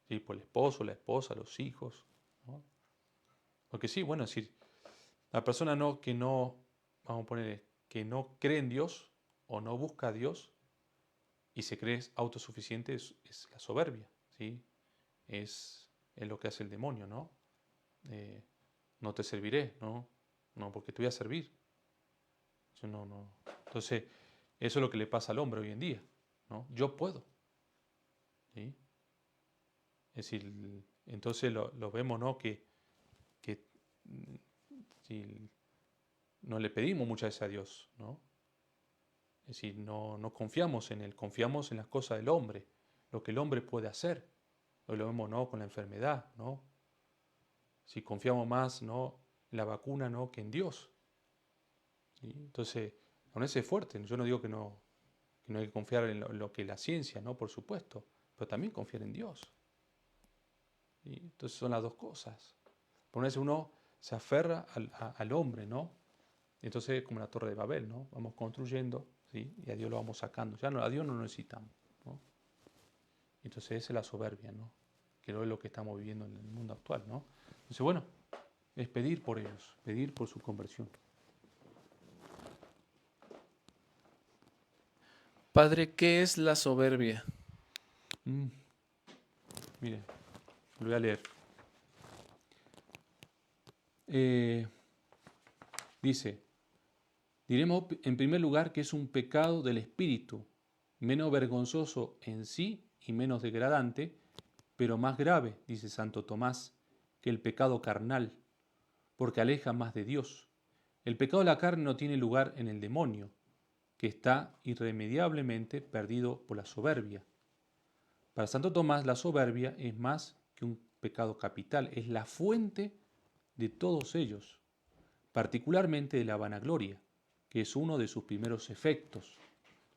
[SPEAKER 1] ¿sí? Por el esposo, la esposa, los hijos, ¿no? Porque sí, bueno, es decir, la persona vamos a poner, que no cree en Dios o no busca a Dios y se cree autosuficiente es la soberbia, ¿sí? Es lo que hace el demonio, ¿no? Eh, no te serviré, ¿no? No, porque te voy a servir. Yo no. Entonces, eso es lo que le pasa al hombre hoy en día, ¿no? Yo puedo, ¿sí? Es decir, entonces lo vemos, ¿no? Que si no le pedimos muchas veces a Dios, ¿no? Es decir, no confiamos en Él, confiamos en las cosas del hombre, lo que el hombre puede hacer. Hoy lo vemos, ¿no? Con la enfermedad, ¿no? Si confiamos más, ¿no? En la vacuna, ¿no? Que en Dios. ¿Sí? Entonces, ponerse fuerte. Yo no digo que no hay que confiar en lo que la ciencia, ¿no? Por supuesto, pero también confiar en Dios. ¿Sí? Entonces son las dos cosas. Por una vez uno se aferra al hombre, ¿no? Entonces, como la Torre de Babel, ¿no? Vamos construyendo, ¿sí? Y a Dios lo vamos sacando. Ya no, a Dios no lo necesitamos, ¿no? Entonces esa es la soberbia, ¿no? Que no es lo que estamos viviendo en el mundo actual, ¿no? Entonces, bueno, es pedir por ellos, pedir por su conversión.
[SPEAKER 2] Padre, ¿qué es la soberbia?
[SPEAKER 1] Mire, lo voy a leer. Eh, dice, diremos en primer lugar que es un pecado del espíritu, menos vergonzoso en sí y menos degradante, pero más grave, dice Santo Tomás, que el pecado carnal, porque aleja más de Dios. El pecado de la carne no tiene lugar en el demonio, que está irremediablemente perdido por la soberbia. Para Santo Tomás, la soberbia es más que un pecado capital, es la fuente de todos ellos, particularmente de la vanagloria, que es uno de sus primeros efectos.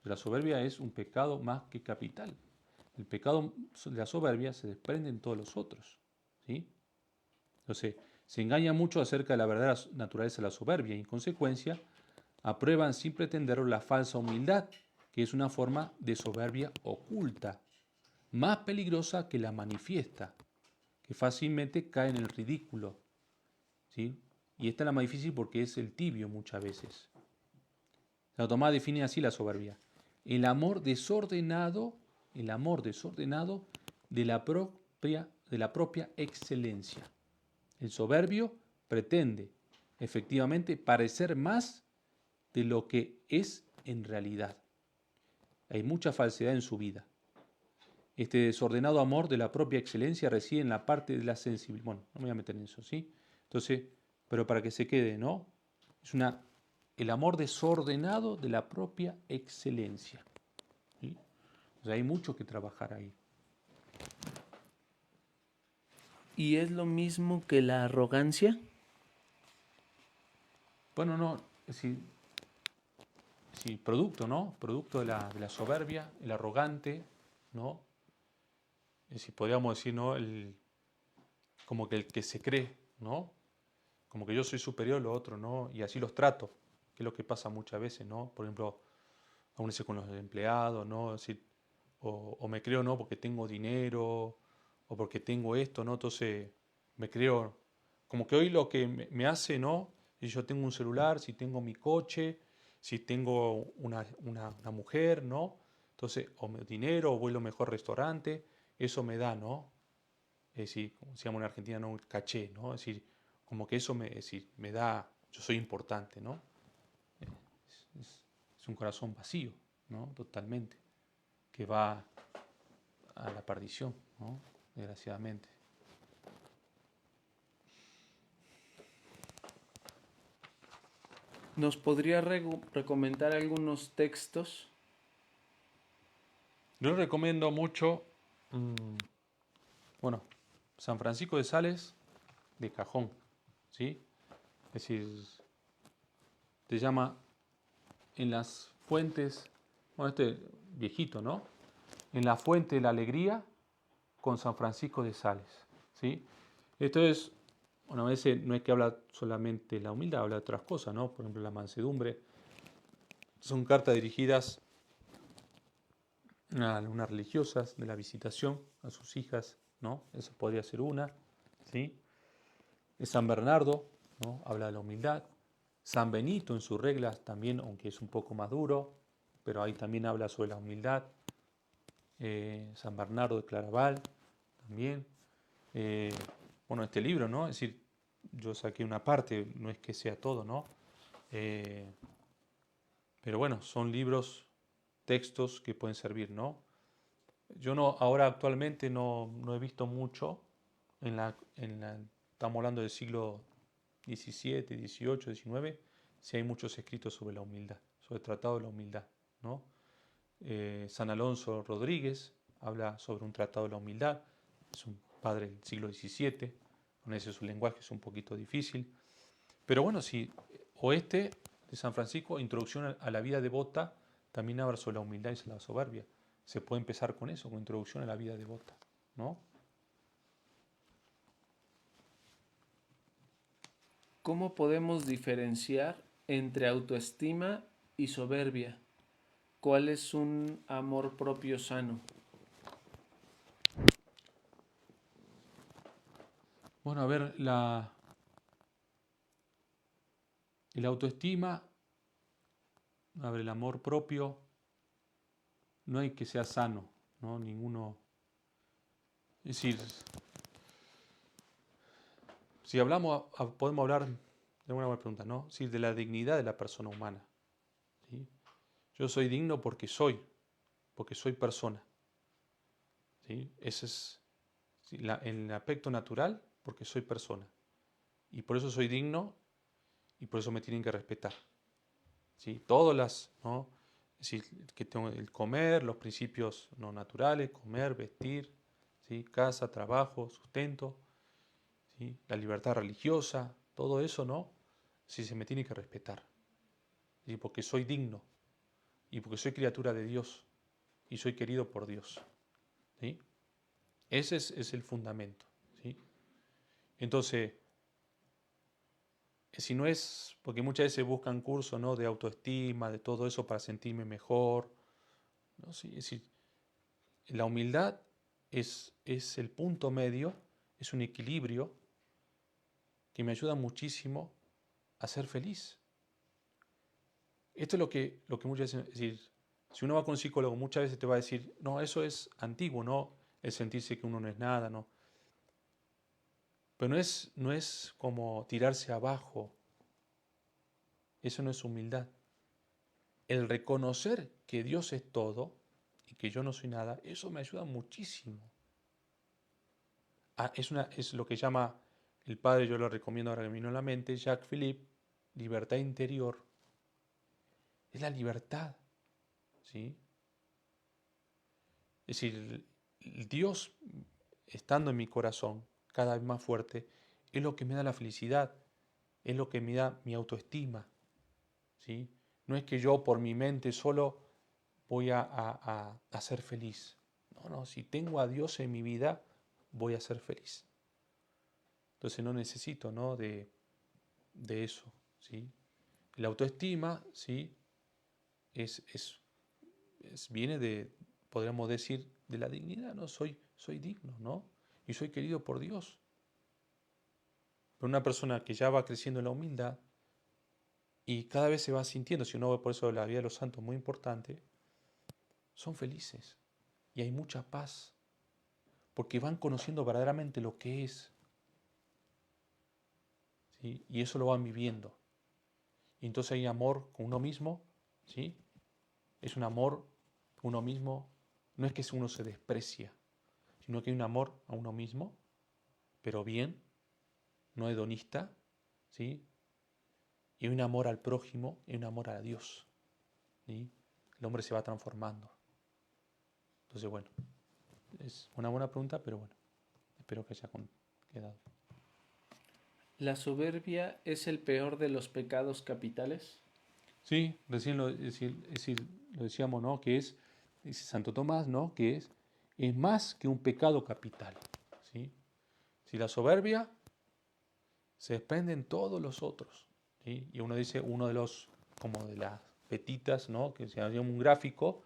[SPEAKER 1] La soberbia es un pecado más que capital. el pecado de la soberbia se desprende en todos los otros. ¿Sí? Entonces, se engaña mucho acerca de la verdadera naturaleza de la soberbia y, en consecuencia, aprueban sin pretenderlo la falsa humildad, que es una forma de soberbia oculta, más peligrosa que la manifiesta, que fácilmente cae en el ridículo. ¿Sí? Y esta es la más difícil porque es el tibio muchas veces. Santo Tomás define así la soberbia: el amor desordenado de la propia excelencia. El soberbio pretende efectivamente parecer más de lo que es en realidad. Hay mucha falsedad en su vida. Este desordenado amor de la propia excelencia reside en la parte de la sensibilidad. Bueno, no me voy a meter en eso, ¿sí? Entonces, pero para que se quede, ¿no? Es el amor desordenado de la propia excelencia. ¿Sí? O sea, hay mucho que trabajar ahí.
[SPEAKER 2] ¿Y es lo mismo que la arrogancia?
[SPEAKER 1] Bueno, no, es decir, producto, ¿no? Producto de la soberbia, el arrogante, ¿no? Es decir, podríamos decir, ¿no? Como que el que se cree, ¿no? Como que yo soy superior a lo otro, ¿no? Y así los trato, que es lo que pasa muchas veces, ¿no? Por ejemplo, aún veces con los empleados, ¿no? Es decir, o me creo, ¿no? Porque tengo dinero, o porque tengo esto, ¿no? Entonces me creo, como que hoy lo que me hace, ¿no? Si yo tengo un celular, si tengo mi coche, si tengo una mujer, ¿no? Entonces, o dinero, o voy a los mejores restaurantes, eso me da, ¿no? Es decir, como decíamos en Argentina, ¿no? El caché, ¿no? Es decir, como que eso me da, yo soy importante, ¿no? Es un corazón vacío, ¿no? Totalmente, que va a la perdición, ¿no? Desgraciadamente.
[SPEAKER 2] ¿Nos podría recomendar algunos textos?
[SPEAKER 1] Yo les recomiendo mucho, bueno, San Francisco de Sales de cajón, ¿sí? Es decir, te llama en las fuentes, bueno, este viejito, ¿no? En la fuente de la alegría con San Francisco de Sales, ¿sí? Esto es, bueno, a veces no es que habla solamente de la humildad, habla de otras cosas, ¿no? Por ejemplo, la mansedumbre. Son cartas dirigidas a unas religiosas de la visitación, a sus hijas, ¿no? Eso podría ser una, ¿sí? San Bernardo, ¿no? Habla de la humildad. San Benito en sus reglas también, aunque es un poco más duro, pero ahí también habla sobre la humildad. San Bernardo de Claraval también. Bueno, este libro, ¿no? Es decir, yo saqué una parte, no es que sea todo, ¿no? Pero bueno, son libros, textos que pueden servir, ¿no? Yo no, ahora actualmente no he visto mucho estamos hablando del siglo XVII, XVIII, XIX, si hay muchos escritos sobre la humildad, sobre el tratado de la humildad, ¿no? San Alonso Rodríguez habla sobre un tratado de la humildad, es un padre del siglo XVII, con ese su lenguaje es un poquito difícil, pero bueno, sí, o de San Francisco, Introducción a la vida devota, también habla sobre la humildad y sobre la soberbia. Se puede empezar con eso, con Introducción a la vida devota, ¿no?
[SPEAKER 2] ¿Cómo podemos diferenciar entre autoestima y soberbia? ¿Cuál es un amor propio sano?
[SPEAKER 1] Bueno, a ver, el autoestima, a ver, el amor propio, no hay que sea sano, ¿no? Ninguno. Es decir, si hablamos, podemos hablar de una buena pregunta, ¿no? Es decir, de la dignidad de la persona humana. ¿Sí? Yo soy digno porque soy persona. ¿Sí? Ese es el aspecto natural, porque soy persona. Y por eso soy digno y por eso me tienen que respetar. ¿Sí? Todas ¿no? Es decir, que tengo el comer, los principios no naturales, comer, vestir, ¿sí? Casa, trabajo, sustento, ¿sí? La libertad religiosa, todo eso, ¿no? Sí, se me tiene que respetar. ¿Sí? Porque soy digno y porque soy criatura de Dios y soy querido por Dios. ¿sí? Ese es el fundamento, ¿sí? Entonces, si no es, porque muchas veces buscan cursos, ¿no?, de autoestima, de todo eso para sentirme mejor, ¿no? Sí, es decir, la humildad es el punto medio, es un equilibrio que me ayuda muchísimo a ser feliz. Esto es lo que muchas veces, es decir, si uno va con un psicólogo, muchas veces te va a decir, no, eso es antiguo, ¿no? El sentirse que uno no es nada, ¿no? Pero no es como tirarse abajo, eso no es humildad. El reconocer que Dios es todo y que yo no soy nada, eso me ayuda muchísimo. Es lo que llama el padre, yo lo recomiendo ahora que me vino a la mente, Jacques Philippe, libertad interior. Es la libertad, ¿sí? Es decir, Dios estando en mi corazón cada vez más fuerte, es lo que me da la felicidad, es lo que me da mi autoestima, ¿sí? No es que yo por mi mente solo voy a ser feliz. No, no, si tengo a Dios en mi vida, voy a ser feliz. Entonces no necesito, ¿no?, de eso, ¿sí? La autoestima, ¿sí?, es, es, viene de, podríamos decir, de la dignidad, ¿no? Soy digno, ¿no? Y soy querido por Dios. Pero una persona que ya va creciendo en la humildad y cada vez se va sintiendo, si uno ve por eso la vida de los santos muy importante, son felices y hay mucha paz, porque van conociendo verdaderamente lo que es, ¿sí? Y eso lo van viviendo. Y entonces hay amor con uno mismo, ¿sí? Es un amor con uno mismo, no es que uno se desprecia, sino que hay un amor a uno mismo, pero bien, no hedonista, ¿sí? Y hay un amor al prójimo y un amor a Dios, ¿sí? El hombre se va transformando. Entonces, bueno, es una buena pregunta, pero bueno, espero que haya quedado.
[SPEAKER 2] ¿La soberbia es el peor de los pecados capitales?
[SPEAKER 1] Sí, recién lo decíamos, ¿no? Que dice Santo Tomás, ¿no? Que es más que un pecado capital, ¿sí? Si la soberbia se desprenden todos los otros, ¿sí? Y uno dice, uno de los, como de las petitas, ¿no?, que se haría un gráfico,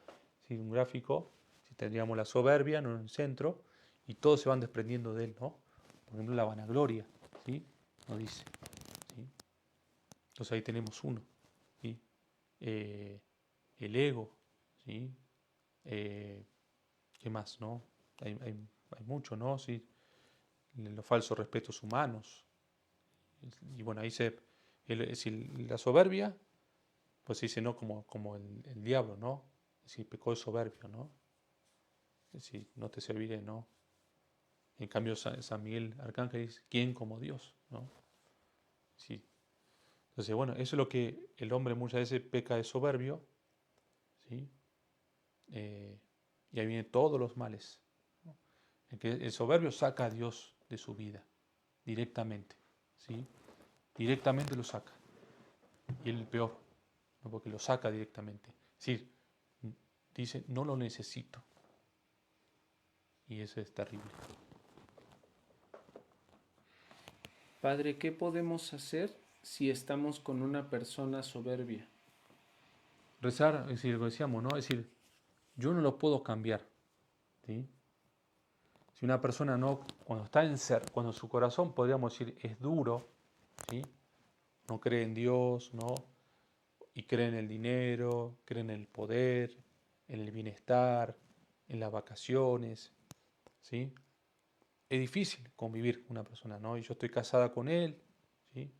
[SPEAKER 1] ¿sí? Un gráfico, si tendríamos la soberbia, ¿no?, en el centro, y todos se van desprendiendo de él, ¿no? Por ejemplo, la vanagloria, ¿sí? Nos dice, ¿sí? Entonces ahí tenemos uno, ¿sí? El ego, ¿sí? ¿Qué más, no? Hay mucho, ¿no? ¿Sí? Los falsos respetos humanos. Y bueno, ahí es decir, la soberbia, pues se dice, ¿no?, como el diablo, ¿no? Es decir, pecó de soberbio, ¿no? Es decir, no te serviré, ¿no? En cambio, San Miguel Arcángel dice, ¿quién como Dios?, ¿no? Sí. Entonces, bueno, eso es lo que el hombre muchas veces peca de soberbio, ¿sí? Y ahí vienen todos los males, ¿no? El soberbio saca a Dios de su vida, directamente, ¿sí? Directamente lo saca. Y el peor, ¿no?, porque lo saca directamente. Es decir, dice, no lo necesito. Y eso es terrible.
[SPEAKER 2] Padre, ¿qué podemos hacer si estamos con una persona soberbia?
[SPEAKER 1] Rezar, es decir, lo decíamos, ¿no? Es decir, yo no lo puedo cambiar, ¿sí? Si una persona no, cuando está cuando su corazón, podríamos decir, es duro, ¿sí?, no cree en Dios, ¿no?, y cree en el dinero, cree en el poder, en el bienestar, en las vacaciones, ¿sí? Es difícil convivir con una persona, ¿no? Y yo estoy casada con él, ¿sí?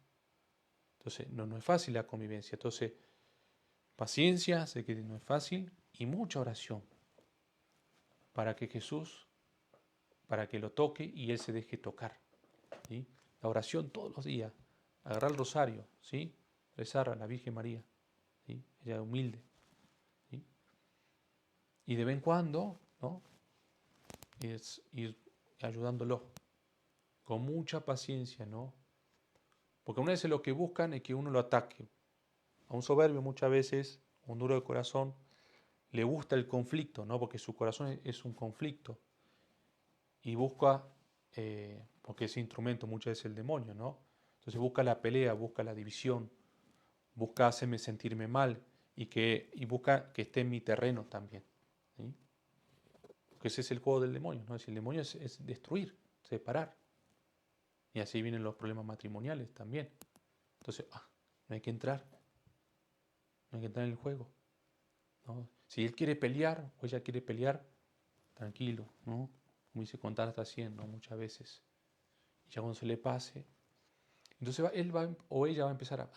[SPEAKER 1] Entonces, no es fácil la convivencia. Entonces, paciencia, sé que no es fácil, y mucha oración para que Jesús, para que lo toque y él se deje tocar, ¿sí? La oración todos los días, agarrar el rosario, ¿sí? Rezar a la Virgen María, ¿sí? Ella es humilde, ¿sí? Y de vez en cuando, ¿no?, es ir ayudándolo con mucha paciencia, ¿no? Porque una vez lo que buscan es que uno lo ataque. A un soberbio muchas veces, un duro de corazón, le gusta el conflicto, ¿no? Porque su corazón es un conflicto. y busca, porque ese instrumento muchas veces es el demonio, ¿no? Entonces busca la pelea, busca la división, busca hacerme sentirme mal y busca que esté en mi terreno también, ¿sí? Porque ese es el juego del demonio, ¿no? El demonio es destruir, separar. Y así vienen los problemas matrimoniales también. Entonces, no hay que entrar, no hay que entrar en el juego, ¿no? Si él quiere pelear o ella quiere pelear, tranquilo, ¿no? Como dice contar hasta 100, ¿no? Muchas veces. Y ya cuando se le pase, entonces él va o ella va a empezar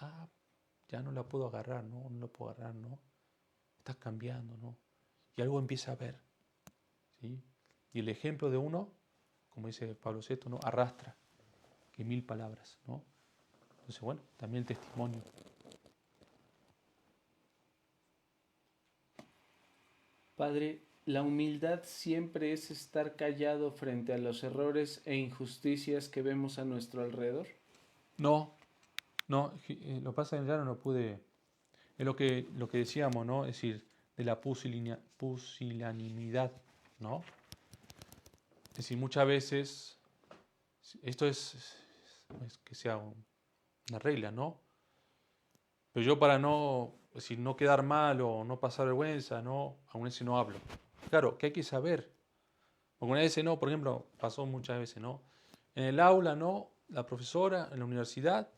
[SPEAKER 1] ya no la puedo agarrar, ¿no? No la puedo agarrar, ¿no? Estás cambiando, ¿no? Y algo empieza a ver, ¿sí? Y el ejemplo de uno, como dice Pablo VI, ¿no? Arrastra que 1000 palabras, ¿no? Entonces, bueno, también el testimonio.
[SPEAKER 2] Padre, la humildad siempre es estar callado frente a los errores e injusticias que vemos a nuestro alrededor.
[SPEAKER 1] No, no, lo que pasa es que ya no pude. Es lo que decíamos, ¿no? Es decir, de la pusilanimidad, ¿no? Es decir, muchas veces, esto es que sea una regla, ¿no? Pero yo para no, es decir, no quedar mal o no pasar vergüenza, ¿no? Aún así no hablo. Claro, que hay que saber. Porque una vez no, por ejemplo, pasó muchas veces, ¿no? En el aula, ¿no? La profesora en la universidad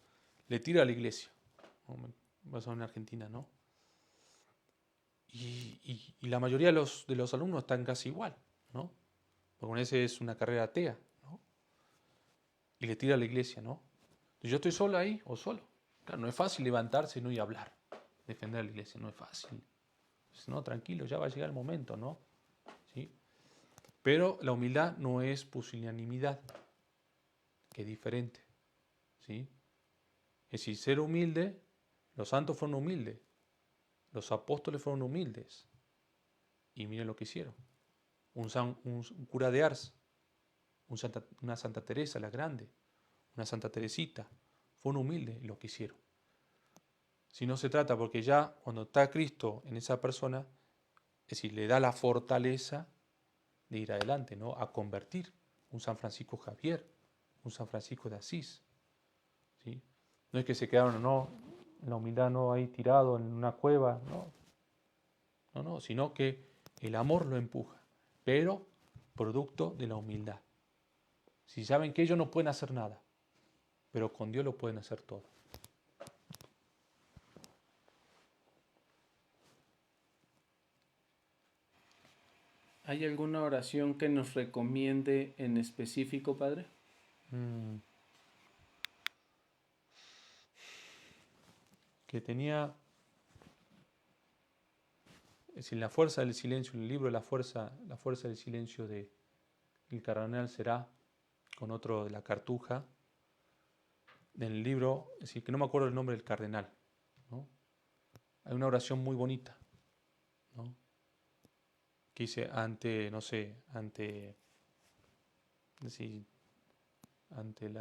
[SPEAKER 1] le tira a la iglesia. ¿No? Pasó en Argentina, ¿no? Y la mayoría de los alumnos están casi igual, ¿no? Porque una vez es una carrera atea, ¿no? Y le tira a la iglesia, ¿no? Yo estoy solo ahí o solo. Claro, no es fácil levantarse, ¿no? Y hablar, defender a la iglesia, no es fácil. Entonces, no, tranquilo, ya va a llegar el momento, ¿no? ¿Sí? Pero la humildad no es pusilanimidad, que es diferente, ¿sí? Es decir, ser humilde, los santos fueron humildes, los apóstoles fueron humildes, y miren lo que hicieron. Un cura de Ars, una Santa Teresa la Grande, una Santa Teresita, fueron humildes lo que hicieron. Si no se trata, porque ya cuando está Cristo en esa persona, es decir, le da la fortaleza de ir adelante, ¿no? A convertir. Un San Francisco Javier, un San Francisco de Asís, ¿sí? No es que se quedaron, no, en la humildad no ahí tirado en una cueva, no, no, no, sino que el amor lo empuja, pero producto de la humildad. Si saben que ellos no pueden hacer nada, pero con Dios lo pueden hacer todo.
[SPEAKER 2] ¿Hay alguna oración que nos recomiende en específico, Padre?
[SPEAKER 1] Que tenía, es decir, la fuerza del silencio, en el libro la fuerza del silencio de el cardenal Será, con otro de la Cartuja, en el libro, es decir, que no me acuerdo el nombre del cardenal, ¿no? Hay una oración muy bonita, ¿no? Que dice ante, no sé, ante, es decir, ante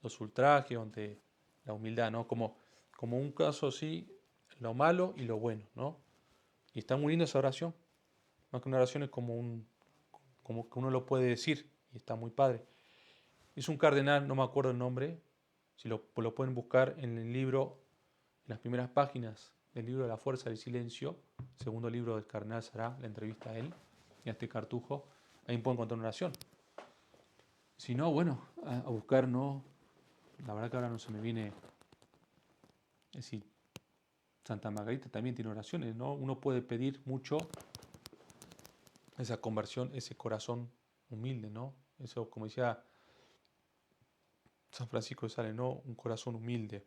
[SPEAKER 1] los ultrajes, ante la humildad, ¿no? Como un caso así, lo malo y lo bueno, ¿no? Y está muy linda esa oración. Más que una oración es como que uno lo puede decir y está muy padre. Es un cardenal, no me acuerdo el nombre, si lo pueden buscar en el libro, en las primeras páginas del libro de la fuerza del silencio, segundo libro del cardenal Sará, la entrevista a él y a este cartujo, ahí pueden encontrar una oración. Si no, bueno, a buscar, no, la verdad que ahora no se me viene, es decir, Santa Margarita también tiene oraciones, ¿no? Uno puede pedir mucho esa conversión, ese corazón humilde, ¿no? Eso, como decía San Francisco de Sales, ¿no? Un corazón humilde.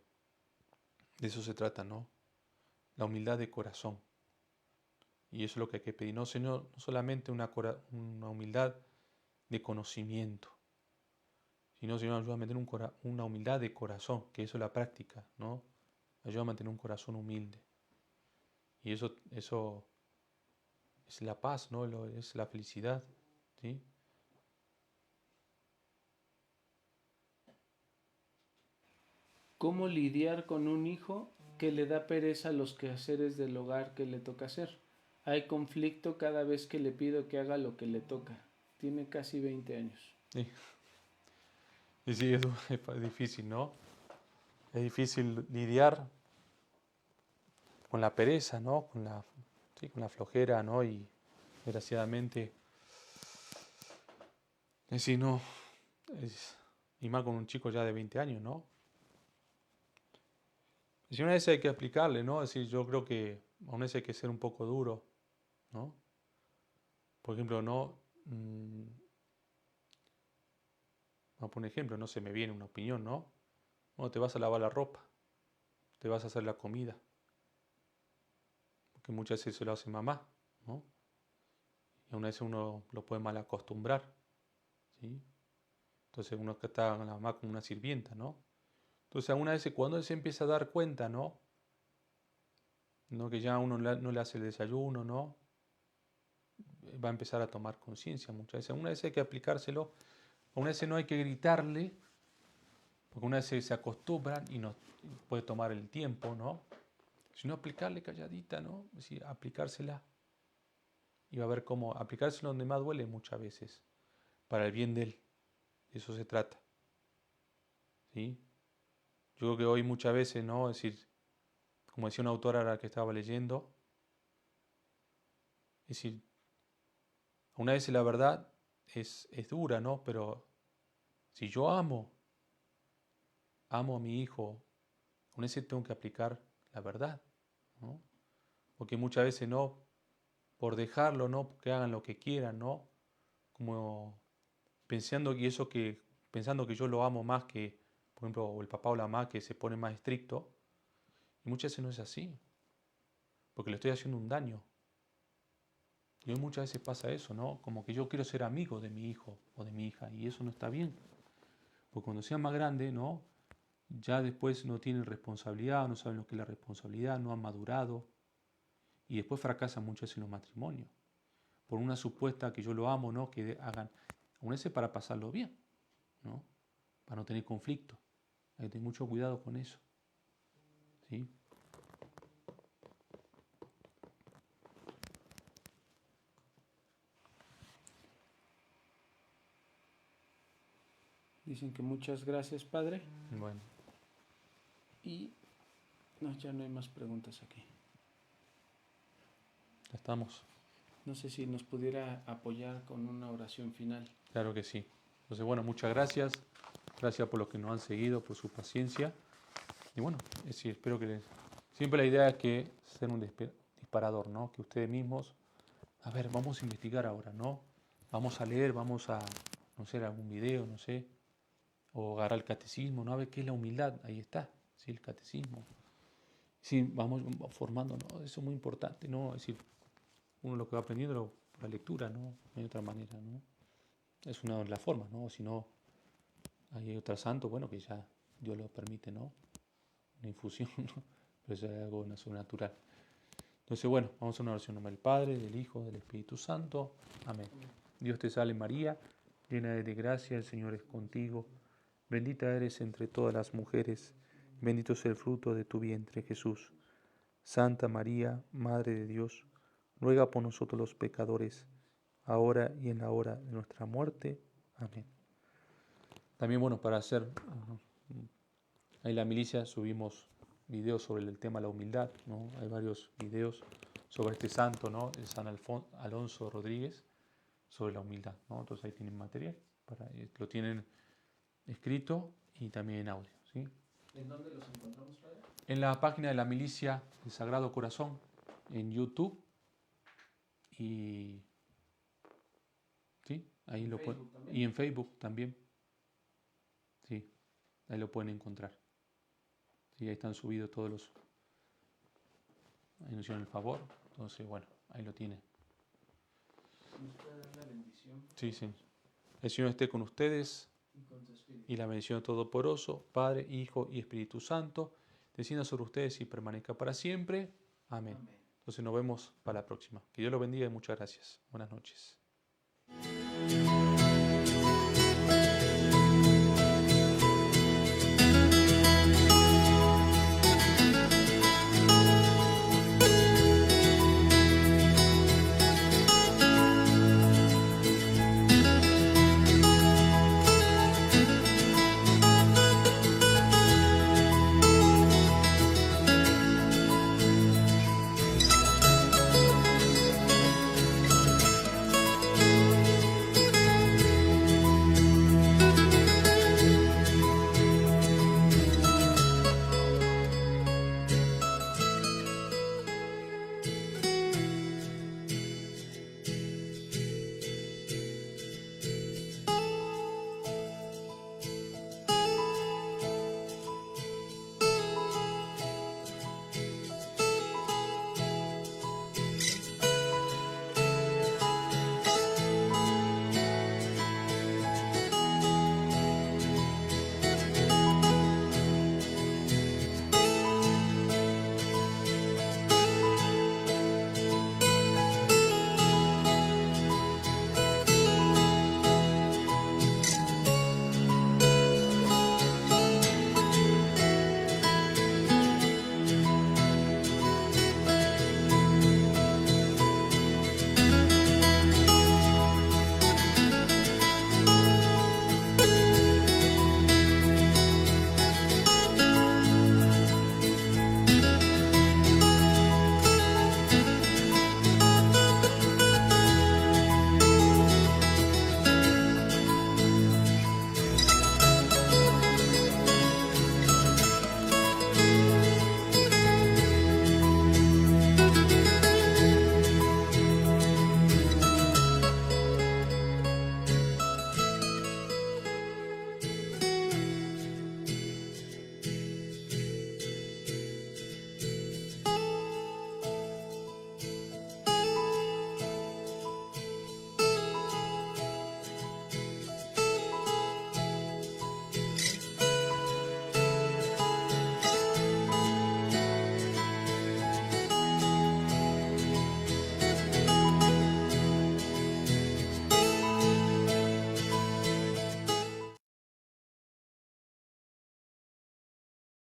[SPEAKER 1] De eso se trata, ¿no? La humildad de corazón. Y eso es lo que hay que pedir, no, Señor, no solamente una humildad de conocimiento, sino, Señor, ayuda a mantener una humildad de corazón, que eso es la práctica, ¿no? Ayuda a mantener un corazón humilde. Y eso es la paz, ¿no? Es la felicidad, ¿sí?
[SPEAKER 2] ¿Cómo lidiar con un hijo que le da pereza los quehaceres del hogar que le toca hacer? Hay conflicto cada vez que le pido que haga lo que le toca. Tiene casi 20 años.
[SPEAKER 1] Sí. Y sí, es difícil, ¿no? Es difícil lidiar con la pereza, ¿no? Con la flojera, ¿no? Y desgraciadamente, es decir, no, y más con un chico ya de 20 años, ¿no? Si una vez hay que explicarle, ¿no? Es decir, yo creo que a una vez hay que ser un poco duro, ¿no? Por ejemplo, no, vamos a poner un ejemplo, no se me viene una opinión, ¿no? Bueno, te vas a lavar la ropa, te vas a hacer la comida, porque muchas veces se lo hace mamá, ¿no? Y a una vez uno lo puede mal acostumbrar, ¿sí? Entonces uno que está con la mamá como una sirvienta, ¿no? Entonces a una vez cuando él se empieza a dar cuenta, ¿no? ¿No? Que ya uno no le hace el desayuno, ¿no? Va a empezar a tomar conciencia muchas veces. Una vez hay que aplicárselo, una vez no hay que gritarle, porque una vez se acostumbran y no puede tomar el tiempo, ¿no? Sino aplicarle calladita, ¿no? Es decir, aplicársela y va a ver cómo aplicárselo donde más duele muchas veces, para el bien de él. De eso se trata, ¿sí? Yo creo que hoy muchas veces, ¿no? Es decir, como decía una autora a la que estaba leyendo, es decir, una vez la verdad es dura, ¿no? Pero si yo amo a mi hijo, una vez tengo que aplicar la verdad, ¿no? Porque muchas veces no, por dejarlo, ¿no? Que hagan lo que quieran, ¿no? Como pensando que yo lo amo más que, por ejemplo, o el papá o la mamá que se pone más estricto, y muchas veces no es así, porque le estoy haciendo un daño. Y hoy muchas veces pasa eso, ¿no? Como que yo quiero ser amigo de mi hijo o de mi hija, y eso no está bien. Porque cuando sean más grandes, ¿no? Ya después no tienen responsabilidad, no saben lo que es la responsabilidad, no han madurado, y después fracasan muchas veces en los matrimonios. Por una supuesta que yo lo amo, ¿no? Que hagan, aún ese para pasarlo bien, ¿no? Para no tener conflicto. Hay que tener mucho cuidado con eso, ¿sí?
[SPEAKER 2] Dicen que muchas gracias, Padre.
[SPEAKER 1] Bueno,
[SPEAKER 2] Y no, ya no hay más preguntas aquí.
[SPEAKER 1] ya estamos.
[SPEAKER 2] No sé si nos pudiera apoyar con una oración final.
[SPEAKER 1] Claro que sí. Entonces, bueno, muchas gracias. Gracias por los que nos han seguido, por su paciencia. Y bueno, es decir, espero que siempre la idea es que ser un disparador, ¿no? Que ustedes mismos, a ver, vamos a investigar ahora, ¿no? Vamos a leer, vamos a, no sé, algún video, no sé, o agarrar el catecismo, ¿no? A ver qué es la humildad, ahí está, ¿sí? El catecismo. Sí, vamos formando, ¿no? Eso es muy importante, ¿no? Es decir, uno lo que va aprendiendo por la lectura, ¿no? No hay otra manera, ¿no? Es una de las formas, ¿no? Si no, hay otro santo, bueno, que ya Dios lo permite, ¿no? Una infusión, ¿no? Pero eso es algo sobrenatural. Entonces, bueno, vamos a hacer una oración en nombre del Padre, del Hijo, del Espíritu Santo. Amén. Dios te salve María, llena de gracia, el Señor es contigo. Bendita eres entre todas las mujeres, bendito es el fruto de tu vientre, Jesús. Santa María, Madre de Dios, ruega por nosotros los pecadores, ahora y en la hora de nuestra muerte. Amén. También, bueno, para hacer, ahí en la milicia subimos videos sobre el tema de la humildad, ¿no? Hay varios videos sobre este santo, ¿no? El San Alonso Rodríguez, sobre la humildad, ¿no? Entonces ahí tienen material, lo tienen escrito y también en audio, ¿sí?
[SPEAKER 2] ¿En dónde los encontramos, Padre?
[SPEAKER 1] En la página de la milicia del Sagrado Corazón, en YouTube, y sí, ahí lo pueden, y en Facebook también, sí, ahí lo pueden encontrar. Sí, ahí están subidos todos los, ahí nos hicieron el favor, entonces bueno, ahí lo tienen.
[SPEAKER 2] ¿Nos puede dar la bendición?
[SPEAKER 1] Sí, sí. El Señor esté con ustedes
[SPEAKER 2] Y con tu espíritu.
[SPEAKER 1] y la bendición Todopoderoso, Padre, Hijo y Espíritu Santo, descienda sobre ustedes y permanezca para siempre. Amén.
[SPEAKER 2] Amén.
[SPEAKER 1] Entonces nos vemos para la próxima. Que Dios los bendiga y muchas gracias. Buenas noches.